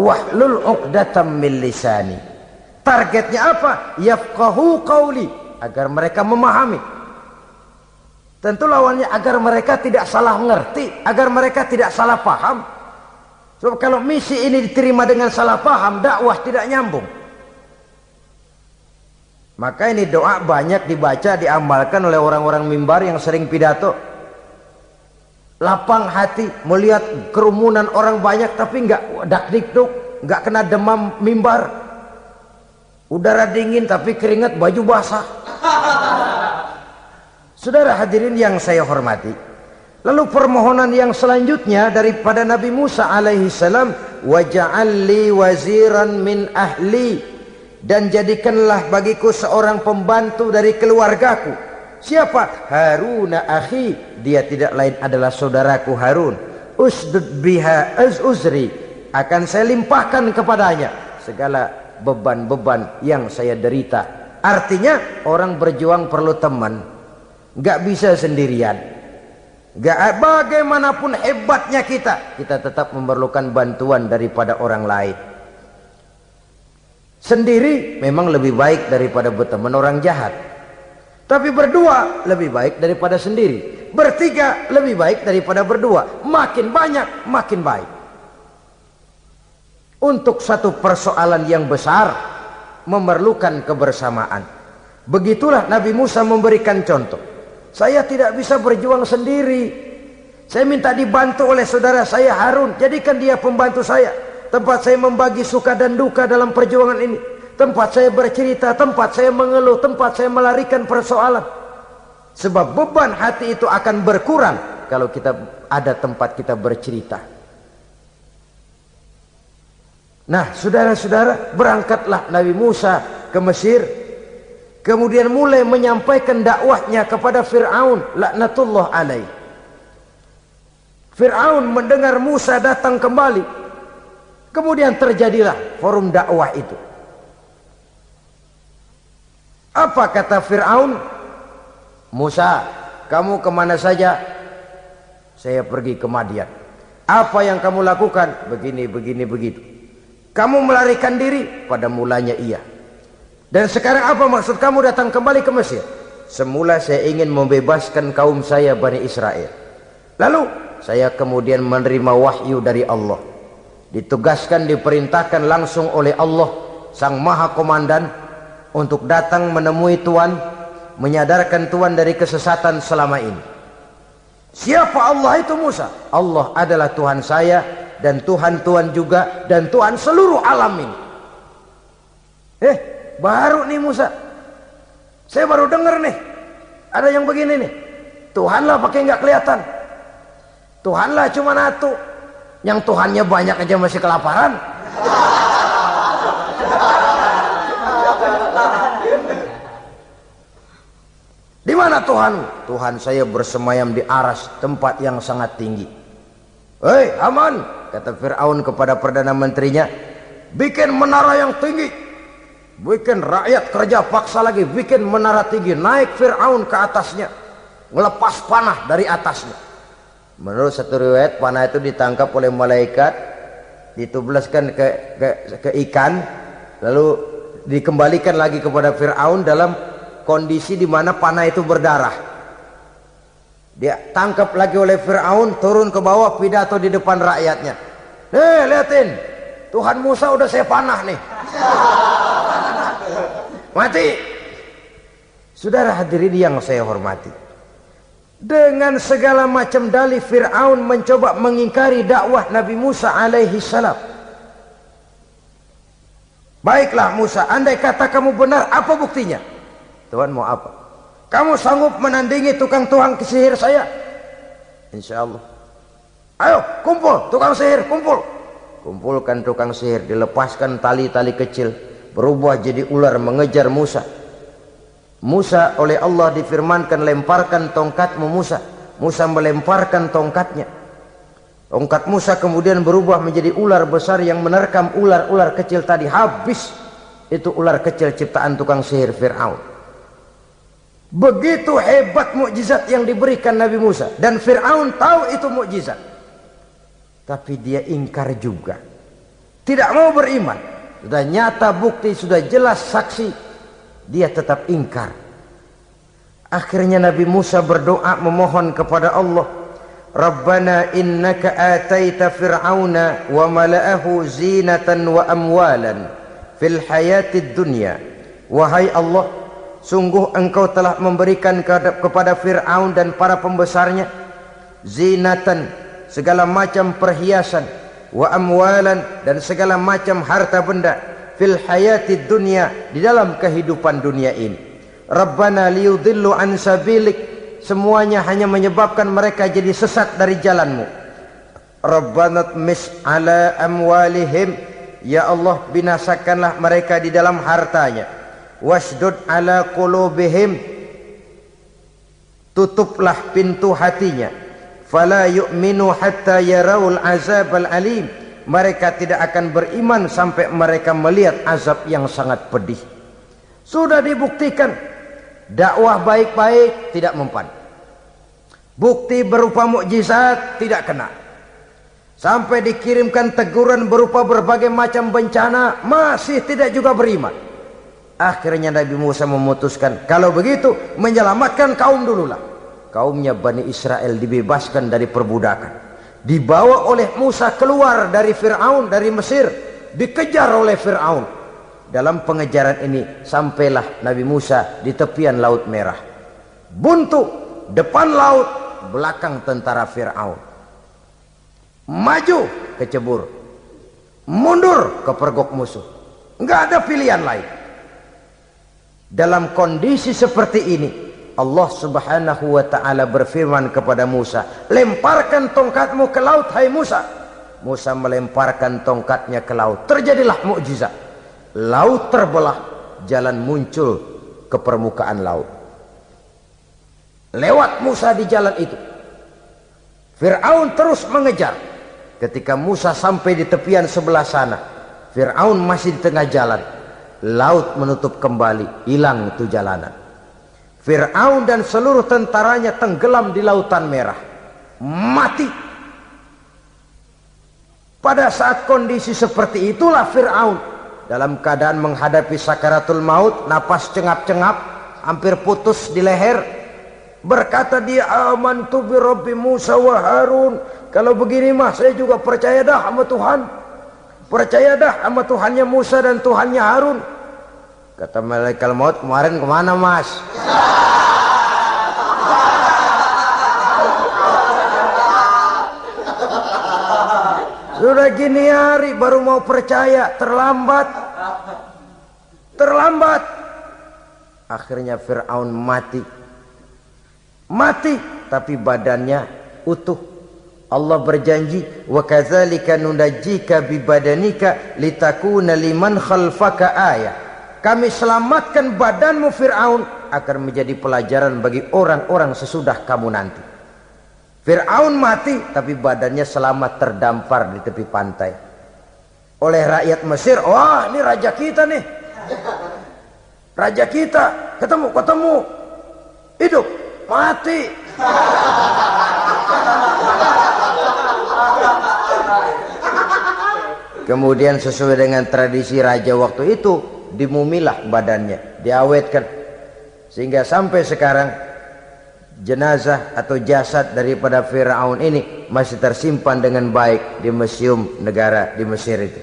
Wahlul 'uqdatam min lisani. Targetnya apa? Yafqahu qauli, agar mereka memahami. Tentu lawannya agar mereka tidak salah mengerti, agar mereka tidak salah paham. Sebab kalau misi ini diterima dengan salah paham, dakwah tidak nyambung. Maka ini doa banyak dibaca, diamalkan oleh orang-orang mimbar yang sering pidato. Lapang hati melihat kerumunan orang banyak, tapi nggak dak-dikduk, nggak kena demam mimbar. Udara dingin tapi keringat, baju basah. Saudara hadirin yang saya hormati, lalu permohonan yang selanjutnya daripada Nabi Musa alaihi salam, waj'al li waziran min ahli, dan jadikanlah bagiku seorang pembantu dari keluargaku. Siapa? Haruna akhi, dia tidak lain adalah saudaraku Harun. Usdud biha uzri, akan saya limpahkan kepadanya segala beban-beban yang saya derita. Artinya orang berjuang perlu teman, nggak bisa sendirian. Nggak, bagaimanapun hebatnya kita tetap memerlukan bantuan daripada orang lain. Sendiri memang lebih baik daripada berteman orang jahat. Tapi berdua lebih baik daripada sendiri. Bertiga lebih baik daripada berdua. Makin banyak makin baik. Untuk satu persoalan yang besar memerlukan kebersamaan. Begitulah Nabi Musa memberikan contoh. Saya tidak bisa berjuang sendiri. Saya minta dibantu oleh saudara saya Harun. Jadikan dia pembantu saya. Tempat saya membagi suka dan duka dalam perjuangan ini. Tempat saya bercerita, tempat saya mengeluh, tempat saya melarikan persoalan. Sebab beban hati itu akan berkurang kalau kita ada tempat kita bercerita. Nah, saudara-saudara, berangkatlah Nabi Musa ke Mesir. Kemudian mulai menyampaikan dakwahnya kepada Fir'aun laknatullah alaih. Fir'aun mendengar Musa datang kembali. Kemudian terjadilah forum dakwah itu. Apa kata Fir'aun? Musa, kamu kemana saja? Saya pergi ke Madian. Apa yang kamu lakukan? Begini, begini, begitu. Kamu melarikan diri? Pada mulanya iya. Dan sekarang apa maksud kamu datang kembali ke Mesir? Semula saya ingin membebaskan kaum saya Bani Israel. Lalu saya kemudian menerima wahyu dari Allah. Ditugaskan, diperintahkan langsung oleh Allah Sang Maha Komandan untuk datang menemui Tuhan, menyadarkan Tuhan dari kesesatan selama ini. Siapa Allah itu Musa? Allah adalah Tuhan saya dan Tuhan-Tuhan juga dan Tuhan seluruh alam ini. Baru nih Musa, saya baru dengar nih ada yang begini nih. Tuhanlah pakai nggak kelihatan, Tuhanlah cuma satu, yang Tuhannya banyak aja masih kelaparan. Di mana Tuhan? Tuhan saya bersemayam di aras, tempat yang sangat tinggi. Hei Haman, kata Fir'aun kepada Perdana Menterinya, bikin menara yang tinggi. Bikin rakyat kerja paksa lagi, bikin menara tinggi, naik Fir'aun ke atasnya, ngelepas panah dari atasnya. Menurut satu riwayat, panah itu ditangkap oleh malaikat, ditublaskan ke ikan, lalu dikembalikan lagi kepada Fir'aun dalam kondisi di mana panah itu berdarah. Dia tangkap lagi oleh Fir'aun, turun ke bawah, pidato di depan rakyatnya. Lihatin, Tuhan Musa udah saya panah nih. Mati. Saudara hadirin yang saya hormati, dengan segala macam dalih Fir'aun mencoba mengingkari dakwah Nabi Musa alaihi salam. Baiklah Musa, andai kata kamu benar, apa buktinya? Tuhan mau apa? Kamu sanggup menandingi tukang sihir saya? Insya Allah. Ayo kumpul tukang sihir, kumpul. Kumpulkan tukang sihir, dilepaskan tali-tali kecil, berubah jadi ular mengejar Musa. Musa oleh Allah difirmankan, lemparkan tongkatmu Musa. Musa melemparkan tongkatnya. Tongkat Musa kemudian berubah menjadi ular besar yang menerkam ular-ular kecil tadi. Habis itu ular kecil ciptaan tukang sihir Fir'aun. Begitu hebat mukjizat yang diberikan Nabi Musa, dan Fir'aun tahu itu mukjizat, tapi dia ingkar juga, tidak mau beriman. Sudah nyata bukti, sudah jelas saksi, dia tetap ingkar. Akhirnya Nabi Musa berdoa memohon kepada Allah, Rabbana innaka ataita fir'auna wa mala'ahu zinatan wa amwalan fil hayatid dunya. Wahai Allah, sungguh engkau telah memberikan kepada Fir'aun dan para pembesarnya zinatan, segala macam perhiasan, wa amwalan, dan segala macam harta benda, fil hayatid dunya, di dalam kehidupan dunia ini. Rabbana liyudillu an sabilik, semuanya hanya menyebabkan mereka jadi sesat dari jalanmu. Rabbana tmis ala amwalihim, ya Allah binasakanlah mereka di dalam hartanya. Wasdud ala qulubihim, tutuplah pintu hatinya. Fala yu'minu hatta yarawul azabal alim, mereka tidak akan beriman sampai mereka melihat azab yang sangat pedih. Sudah dibuktikan dakwah baik-baik tidak mempan, bukti berupa mukjizat tidak kena, sampai dikirimkan teguran berupa berbagai macam bencana masih tidak juga beriman. Akhirnya Nabi Musa memutuskan, kalau begitu menyelamatkan kaum dululah. Kaumnya Bani Israel dibebaskan dari perbudakan, dibawa oleh Musa keluar dari Fir'aun, dari Mesir, dikejar oleh Fir'aun. Dalam pengejaran ini sampailah Nabi Musa di tepian Laut Merah. Buntu, depan laut, belakang tentara Fir'aun. Maju kecebur, mundur kepergok musuh, nggak ada pilihan lain. Dalam kondisi seperti ini, Allah subhanahu wa ta'ala berfirman kepada Musa, lemparkan tongkatmu ke laut, hai Musa. Musa melemparkan tongkatnya ke laut, terjadilah mukjizat. Laut terbelah, jalan muncul ke permukaan laut. Lewat Musa di jalan itu. Fir'aun terus mengejar. Ketika Musa sampai di tepian sebelah sana, Fir'aun masih di tengah jalan. Laut menutup kembali, hilang itu jalanan. Fir'aun dan seluruh tentaranya tenggelam di Lautan Merah. Mati. Pada saat kondisi seperti itulah Fir'aun dalam keadaan menghadapi sakaratul maut, napas cengap-cengap, hampir putus di leher, berkata dia, amantu bi Rabbi Musa wa Harun. Kalau begini mah saya juga percaya dah sama Tuhan. Percaya dah sama Tuhannya Musa dan Tuhannya Harun. Kata malaikat maut, kemarin kemana mas? Sudah gini hari baru mau percaya, terlambat. Terlambat. Akhirnya Fir'aun mati. Mati, tapi badannya utuh. Allah berjanji, wa kadzalika nunajjika bi badanika litakuna liman khalfaka ayah. Kami selamatkan badanmu Fir'aun agar menjadi pelajaran bagi orang-orang sesudah kamu nanti. Fir'aun mati, tapi badannya selamat terdampar di tepi pantai. Oleh rakyat Mesir, wah ini raja kita nih. Raja kita, ketemu. Hidup, mati. Kemudian sesuai dengan tradisi raja waktu itu, dimumilah badannya, diawetkan. Sehingga sampai sekarang jenazah atau jasad daripada Fir'aun ini masih tersimpan dengan baik di museum negara di Mesir itu.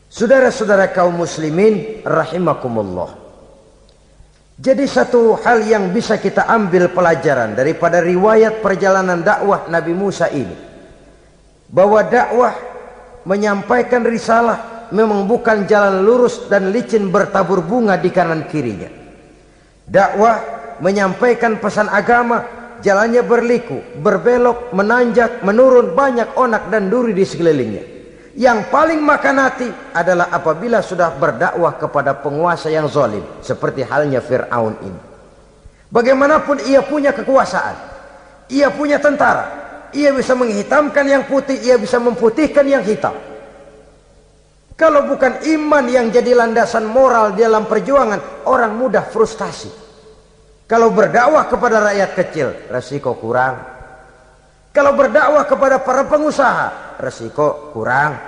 Saudara-saudara kaum muslimin rahimakumullah. Jadi satu hal yang bisa kita ambil pelajaran daripada riwayat perjalanan dakwah Nabi Musa ini, bahwa dakwah menyampaikan risalah memang bukan jalan lurus dan licin bertabur bunga di kanan kirinya. Dakwah menyampaikan pesan agama, jalannya berliku, berbelok, menanjak, menurun, banyak onak dan duri di sekelilingnya. Yang paling makan hati adalah apabila sudah berdakwah kepada penguasa yang zalim, seperti halnya Fir'aun ini. Bagaimanapun ia punya kekuasaan, ia punya tentara, ia bisa menghitamkan yang putih, ia bisa memutihkan yang hitam. Kalau bukan iman yang jadi landasan moral dalam perjuangan, orang mudah frustasi. Kalau berdakwah kepada rakyat kecil, resiko kurang. Kalau berdakwah kepada para pengusaha, resiko kurang.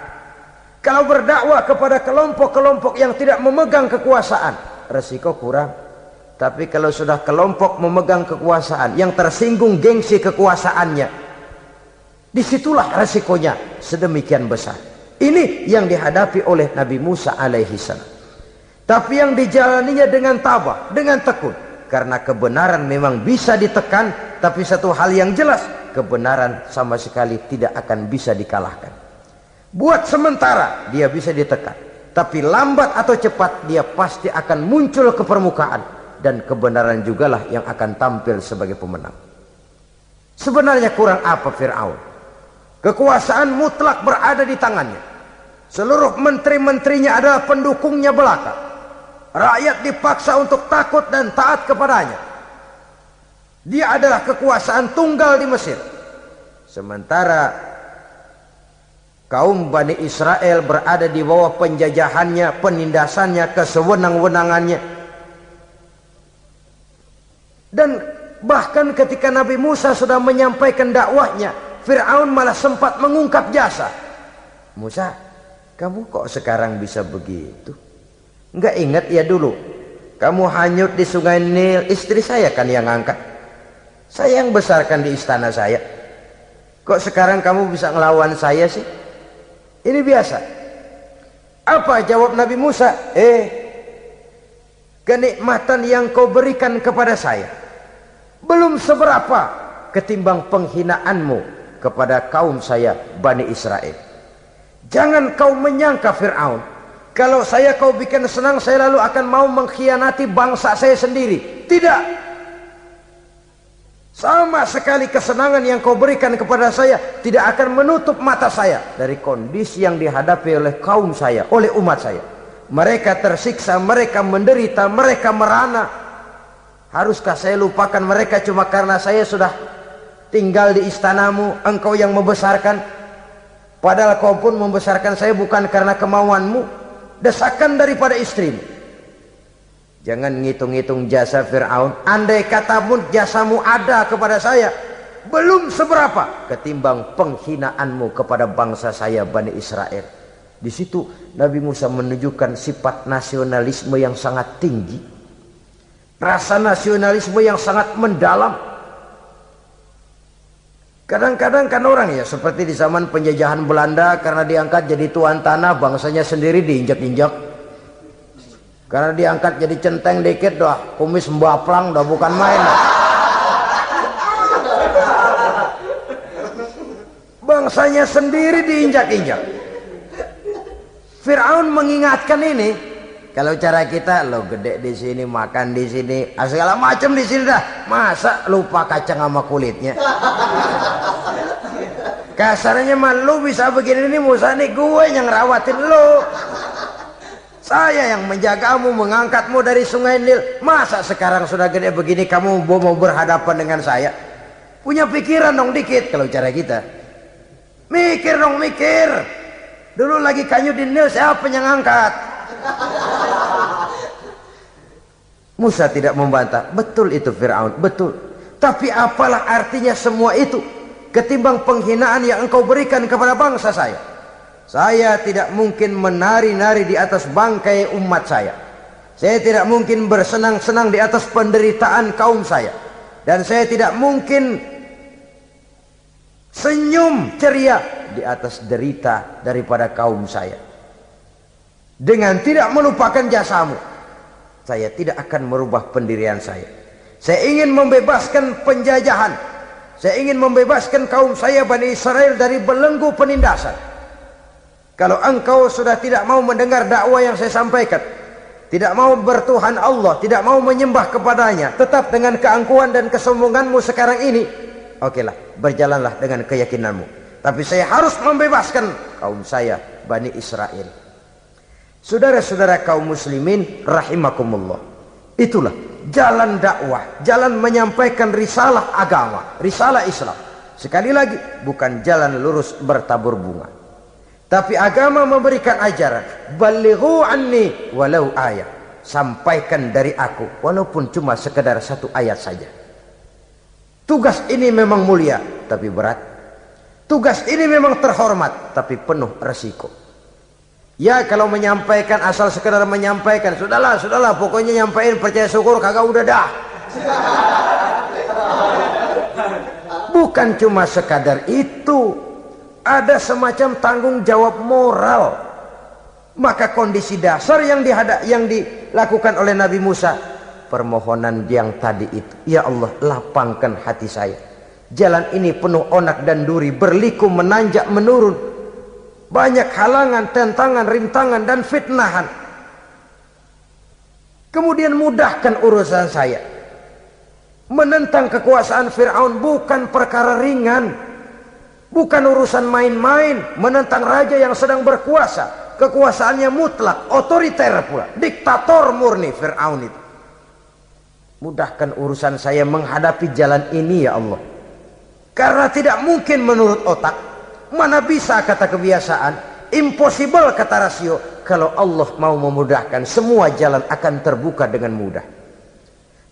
Kalau berdakwah kepada kelompok-kelompok yang tidak memegang kekuasaan, resiko kurang. Tapi kalau sudah kelompok memegang kekuasaan, yang tersinggung gengsi kekuasaannya, disitulah resikonya sedemikian besar. Ini yang dihadapi oleh Nabi Musa alaihi salam. Tapi yang dijalaninya dengan tabah, dengan tekun. Karena kebenaran memang bisa ditekan, tapi satu hal yang jelas, kebenaran sama sekali tidak akan bisa dikalahkan. Buat sementara dia bisa ditekan, tapi lambat atau cepat dia pasti akan muncul ke permukaan, dan kebenaran jugalah yang akan tampil sebagai pemenang. Sebenarnya kurang apa Fir'aun? Kekuasaan mutlak berada di tangannya. Seluruh menteri-menterinya adalah pendukungnya belaka. Rakyat dipaksa untuk takut dan taat kepadanya. Dia adalah kekuasaan tunggal di Mesir. Sementara kaum Bani Israel berada di bawah penjajahannya, penindasannya, kesewenang-wenangannya. Dan bahkan ketika Nabi Musa sudah menyampaikan dakwahnya, Fir'aun malah sempat mengungkap jasa. Musa, kamu kok sekarang bisa begitu? Enggak ingat ya dulu kamu hanyut di sungai Nil, istri saya kan yang angkat, saya yang besarkan di istana saya. Kok sekarang kamu bisa ngelawan saya sih? Ini biasa. Apa jawab Nabi Musa? Kenikmatan yang kau berikan kepada saya belum seberapa ketimbang penghinaanmu kepada kaum saya Bani Israel. Jangan kau menyangka Fir'aun, kalau saya kau bikin senang, saya lalu akan mau mengkhianati bangsa saya sendiri. Tidak. Sama sekali kesenangan yang kau berikan kepada saya tidak akan menutup mata saya dari kondisi yang dihadapi oleh kaum saya, oleh umat saya. Mereka tersiksa, mereka menderita, mereka merana. Haruskah saya lupakan mereka cuma karena saya sudah tinggal di istanamu, engkau yang membesarkan? Padahal kau pun membesarkan saya bukan karena kemauanmu, desakan daripada istrimu. Jangan ngitung-ngitung jasa Fir'aun. Andai katamu jasamu ada kepada saya, belum seberapa ketimbang penghinaanmu kepada bangsa saya Bani Israel. Di situ Nabi Musa menunjukkan sifat nasionalisme yang sangat tinggi, rasa nasionalisme yang sangat mendalam. Kadang-kadang kan orang ya seperti di zaman penjajahan Belanda, karena diangkat jadi tuan tanah, bangsanya sendiri diinjak-injak. Karena diangkat jadi centeng dikit dah, kumis mbaplang dah, bukan main dah. Bangsanya sendiri diinjak-injak. Fir'aun mengingatkan ini. Kalau cara kita, lo gede di sini, makan di sini, segala macam di sini dah. Masa lupa kacang sama kulitnya? Kasarnya mah lu bisa begini nih, Musa nih, gue yang ngerawatin lo. Saya yang menjagamu, mengangkatmu dari sungai Nil. Masa sekarang sudah gede begini kamu mau berhadapan dengan saya? Punya pikiran dong dikit kalau cara kita. Mikir dong, mikir. Dulu lagi kanyu di Nil, siapa yang angkat? Musa tidak membantah. Betul itu Fir'aun, betul. Tapi apalah artinya semua itu ketimbang penghinaan yang engkau berikan kepada bangsa saya? Saya tidak mungkin menari-nari di atas bangkai umat saya. Saya tidak mungkin bersenang-senang di atas penderitaan kaum saya. Dan saya tidak mungkin senyum ceria di atas derita daripada kaum saya. Dengan tidak melupakan jasamu, saya tidak akan merubah pendirian saya. Saya ingin membebaskan penjajahan. Saya ingin membebaskan kaum saya Bani Israel dari belenggu penindasan. Kalau engkau sudah tidak mau mendengar dakwah yang saya sampaikan, tidak mau bertuhan Allah, tidak mau menyembah kepadanya, tetap dengan keangkuhan dan kesombonganmu sekarang ini, okelah, berjalanlah dengan keyakinanmu. Tapi saya harus membebaskan kaum saya Bani Israel. Saudara-saudara kaum muslimin rahimakumullah, itulah jalan dakwah, jalan menyampaikan risalah agama, risalah Islam. Sekali lagi, bukan jalan lurus bertabur bunga. Tapi agama memberikan ajaran, balighu anni walau ayat. Sampaikan dari aku walaupun cuma sekedar satu ayat saja. Tugas ini memang mulia tapi berat. Tugas ini memang terhormat tapi penuh resiko. Ya kalau menyampaikan asal sekedar menyampaikan, sudahlah pokoknya nyampein, percaya syukur kagak, udah dah. Bukan cuma sekadar itu. Ada semacam tanggung jawab moral. Maka kondisi dasar yang dilakukan oleh Nabi Musa, permohonan yang tadi itu, ya Allah lapangkan hati saya. Jalan ini penuh onak dan duri, berliku menanjak menurun, banyak halangan, tentangan, rintangan dan fitnahan. Kemudian mudahkan urusan saya. Menentang kekuasaan Fir'aun bukan perkara ringan. Bukan urusan main-main. Menentang raja yang sedang berkuasa, kekuasaannya mutlak, otoriter pula, diktator murni Fir'aun itu. Mudahkan urusan saya menghadapi jalan ini ya Allah. Karena tidak mungkin menurut otak. Mana bisa kata kebiasaan, impossible kata rasio. Kalau Allah mau memudahkan, semua jalan akan terbuka dengan mudah.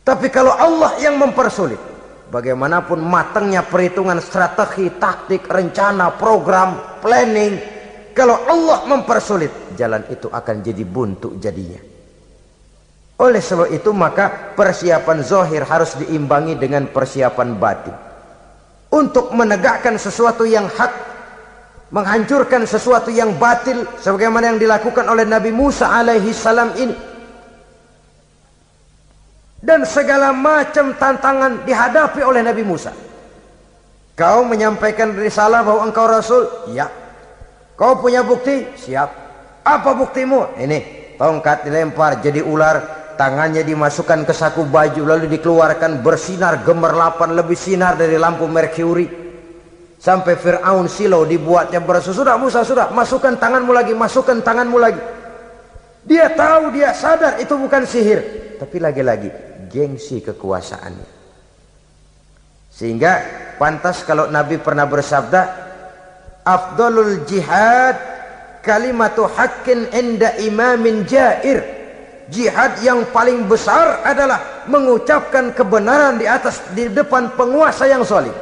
Tapi kalau Allah yang mempersulit, bagaimanapun matangnya perhitungan strategi, taktik, rencana, program, planning, kalau Allah mempersulit, jalan itu akan jadi buntu jadinya. Oleh sebab itu maka persiapan zahir harus diimbangi dengan persiapan batin. Untuk menegakkan sesuatu yang hak, menghancurkan sesuatu yang batil, sebagaimana yang dilakukan oleh Nabi Musa alaihi salam ini. Dan segala macam tantangan dihadapi oleh Nabi Musa. Kau menyampaikan risalah bahwa engkau Rasul? Ya. Kau punya bukti? Siap. Apa buktimu? Ini, tongkat dilempar jadi ular, tangannya dimasukkan ke saku baju, lalu dikeluarkan bersinar gemerlapan, lebih sinar dari lampu merkuri. Sampai Fir'aun silau dibuatnya berasa. Sudah Musa, sudah, masukkan tanganmu lagi, masukkan tanganmu lagi. Dia tahu, dia sadar itu bukan sihir, tapi lagi-lagi gengsi kekuasaannya. Sehingga pantas kalau Nabi pernah bersabda, afdalul jihad kalimatu haqqin inda imamin jair. Jihad yang paling besar adalah mengucapkan kebenaran di depan penguasa yang zalim.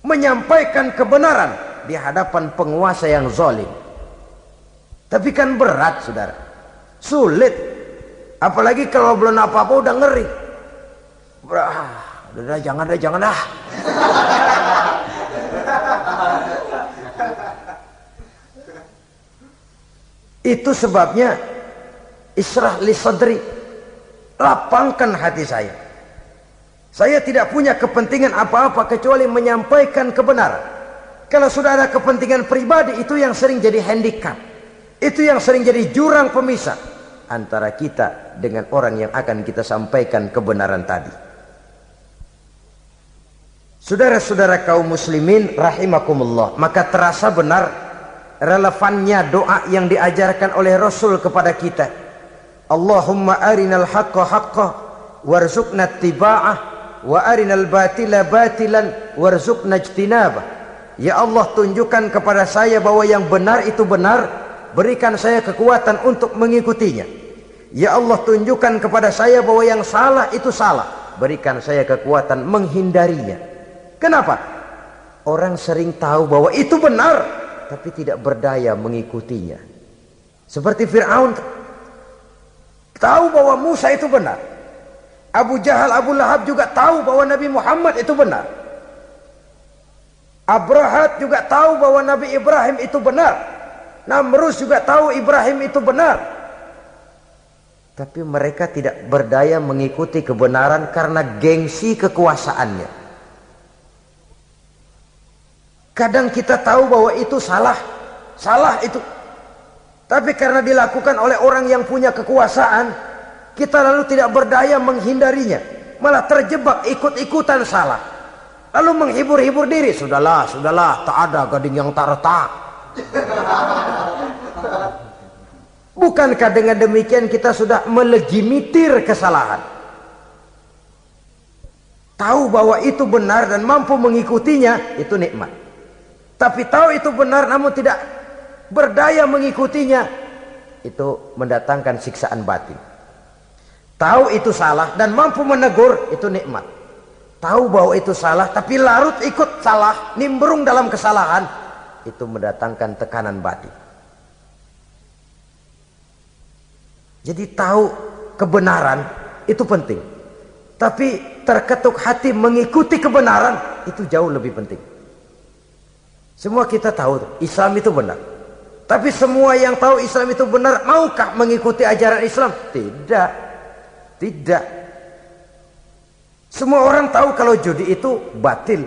Menyampaikan kebenaran di hadapan penguasa yang zalim. Tapi kan berat, saudara. Sulit. Apalagi kalau belum apa-apa udah ngeri. Udah jangan dah. Itu sebabnya Ishrah li sadri, lapangkan hati saya. Saya tidak punya kepentingan apa-apa kecuali menyampaikan kebenaran. Kalau sudah ada kepentingan pribadi, itu yang sering jadi handicap. Itu yang sering jadi jurang pemisah antara kita dengan orang yang akan kita sampaikan kebenaran tadi. Saudara-saudara kaum muslimin rahimakumullah, maka terasa benar relevannya doa yang diajarkan oleh Rasul kepada kita. Allahumma arinal haqqa haqqa warzuqna ittiba'ah wa arinal batila batilan warzuqna ijtinabah. Ya Allah, tunjukkan kepada saya bahwa yang benar itu benar, berikan saya kekuatan untuk mengikutinya. Ya Allah, tunjukkan kepada saya bahwa yang salah itu salah, berikan saya kekuatan menghindarinya. Kenapa? Orang sering tahu bahwa itu benar, tapi tidak berdaya mengikutinya. Seperti Fir'aun tahu bahwa Musa itu benar. Abu Jahal, Abu Lahab juga tahu bahwa Nabi Muhammad itu benar. Abrahat juga tahu bahwa Nabi Ibrahim itu benar. Namrus juga tahu Ibrahim itu benar. Tapi mereka tidak berdaya mengikuti kebenaran karena gengsi kekuasaannya. Kadang kita tahu bahwa itu salah itu. Tapi karena dilakukan oleh orang yang punya kekuasaan, kita lalu tidak berdaya menghindarinya, malah terjebak ikut-ikutan salah. Lalu menghibur-hibur diri, sudahlah, tak ada gading yang tak retak. Bukankah dengan demikian kita sudah melegimitir kesalahan? Tahu bahwa itu benar dan mampu mengikutinya, itu nikmat. Tapi tahu itu benar namun tidak berdaya mengikutinya, itu mendatangkan siksaan batin. Tahu itu salah dan mampu menegur, itu nikmat. Tahu bahwa itu salah tapi larut ikut salah, nimbrung dalam kesalahan, itu mendatangkan tekanan batin. Jadi tahu kebenaran itu penting, tapi terketuk hati mengikuti kebenaran itu jauh lebih penting. Semua kita tahu Islam itu benar, tapi semua yang tahu Islam itu benar maukah mengikuti ajaran Islam? Tidak. Semua orang tahu kalau judi itu batil.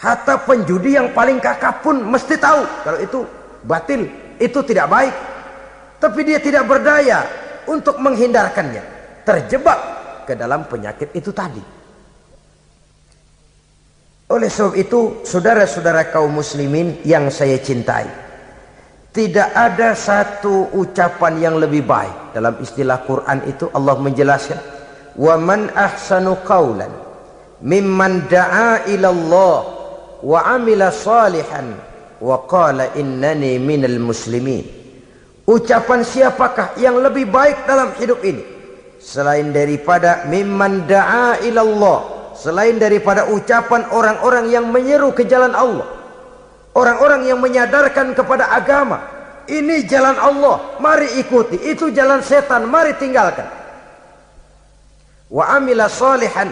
Hatta penjudi yang paling kakap pun mesti tahu kalau itu batil, itu tidak baik. Tapi dia tidak berdaya untuk menghindarkannya, terjebak ke dalam penyakit itu tadi. Oleh sebab itu, saudara-saudara kaum muslimin yang saya cintai, tidak ada satu ucapan yang lebih baik. Dalam istilah Quran itu Allah menjelaskan, wa man ahsanu qawlan mimman da'a ila Allah wa amila salihan wa qala innani minal muslimin. Ucapan siapakah yang lebih baik dalam hidup ini selain daripada mimman da'a ila Allah, selain daripada ucapan orang-orang yang menyeru ke jalan Allah, orang-orang yang menyadarkan kepada agama, ini jalan Allah, mari ikuti. Itu jalan setan, mari tinggalkan. Wa amila salihan,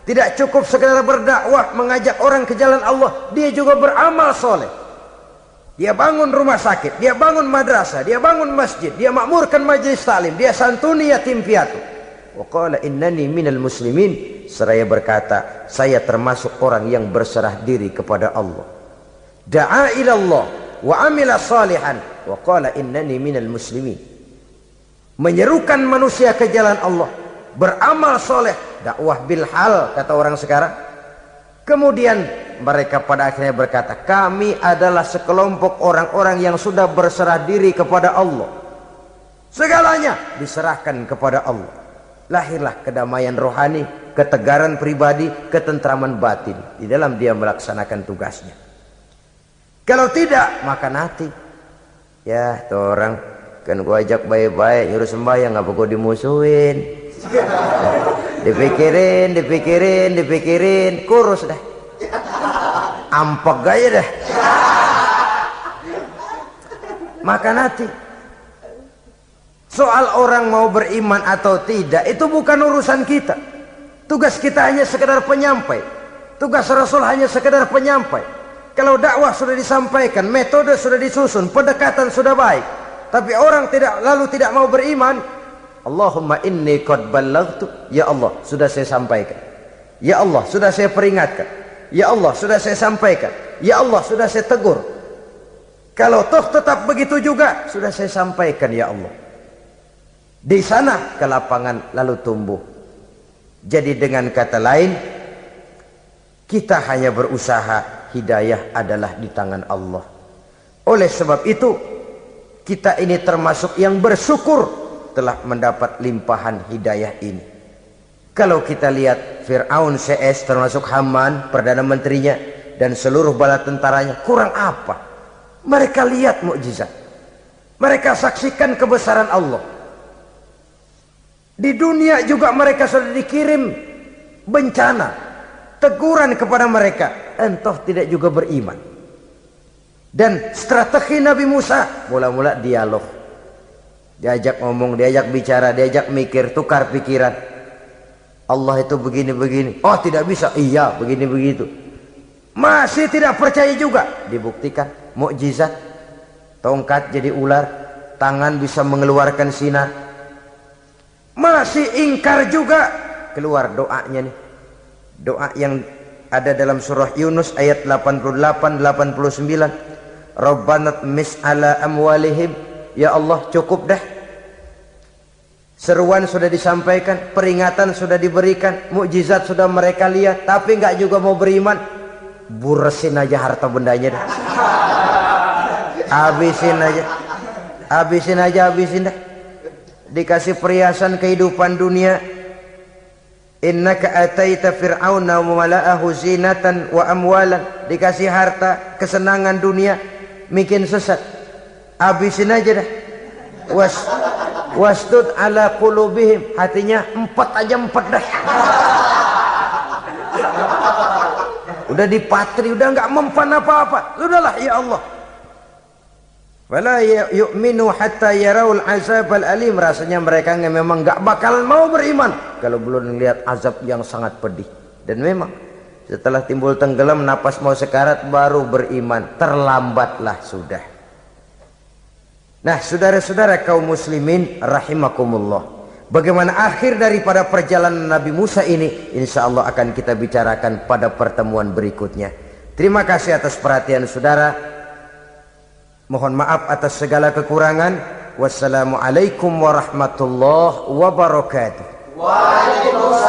tidak cukup sekedar berdakwah mengajak orang ke jalan Allah, dia juga beramal soleh. Dia bangun rumah sakit, dia bangun madrasah, dia bangun masjid, dia makmurkan majelis taklim, dia santuni yatim piatu. Wa qala innani minal muslimin, seraya berkata, saya termasuk orang yang berserah diri kepada Allah. Da'a ila Allah wa amila salihan wa qala innani minal muslimin. Menyerukan manusia ke jalan Allah, beramal soleh, dakwah bil hal kata orang sekarang. Kemudian mereka pada akhirnya berkata, kami adalah sekelompok orang-orang yang sudah berserah diri kepada Allah. Segalanya diserahkan kepada Allah. Lahirlah kedamaian rohani, ketegaran pribadi, ketentraman batin di dalam dia melaksanakan tugasnya. Kalau tidak, maka nanti ya tuh orang kan gua ajak baik-baik nyuruh sembahyang, ngapa gua dimusuhin? Dipikirin, kurus dah. Ampek gaya dah. Maka nanti soal orang mau beriman atau tidak itu bukan urusan kita. Tugas kita hanya sekedar penyampai. Tugas Rasul hanya sekedar penyampai. Kalau dakwah sudah disampaikan, metode sudah disusun, pendekatan sudah baik, tapi orang tidak mau beriman, Allahumma inni qad ballaghtu, ya Allah sudah saya sampaikan, ya Allah sudah saya peringatkan, ya Allah sudah saya sampaikan, ya Allah sudah saya tegur. Kalau toh tetap begitu juga, sudah saya sampaikan ya Allah. Di sana kelapangan lalu tumbuh. Jadi dengan kata lain, kita hanya berusaha, hidayah adalah di tangan Allah. Oleh sebab itu, kita ini termasuk yang bersyukur telah mendapat limpahan hidayah ini. Kalau kita lihat Fir'aun CS termasuk Haman, Perdana Menterinya, dan seluruh bala tentaranya, kurang apa? Mereka lihat mukjizat. Mereka saksikan kebesaran Allah. Di dunia juga mereka sudah dikirim bencana, teguran kepada mereka, entah tidak juga beriman. Dan strategi Nabi Musa mula-mula dialog, diajak ngomong, diajak bicara, diajak mikir, tukar pikiran. Allah itu begini-begini, oh tidak bisa, iya begini begitu. Masih tidak percaya juga, dibuktikan mukjizat, tongkat jadi ular, tangan bisa mengeluarkan sinar. Masih ingkar juga, keluar doanya nih, doa yang ada dalam surah Yunus ayat 88-89. Rabbana tmis ala amwalihim, ya Allah cukup dah. Seruan sudah disampaikan, peringatan sudah diberikan, mukjizat sudah mereka lihat, tapi nggak juga mau beriman. Buresin aja harta bendanya dah. Habisin dah. Dikasih perhiasan kehidupan dunia. Innaka ataita fir'auna wa mala'ahu zinatan wa amwalan. Dikasih harta, kesenangan dunia, bikin sesat. Habisin aja dah. Wasdud ala qulubihim, hatinya empat dah. Udah dipatri, udah nggak mempan apa-apa. Sudahlah ya Allah. Wala yu'minu hatta yaraul azabal alim. Rasanya mereka memang nggak bakalan mau beriman kalau belum melihat azab yang sangat pedih. Dan memang setelah timbul tenggelam, napas mau sekarat, baru beriman. Terlambatlah sudah. Nah, saudara-saudara kaum muslimin rahimakumullah, bagaimana akhir daripada perjalanan Nabi Musa ini, insya Allah akan kita bicarakan pada pertemuan berikutnya. Terima kasih atas perhatian saudara. Mohon maaf atas segala kekurangan. Wassalamualaikum warahmatullahi wabarakatuh. Waalaikumsalam.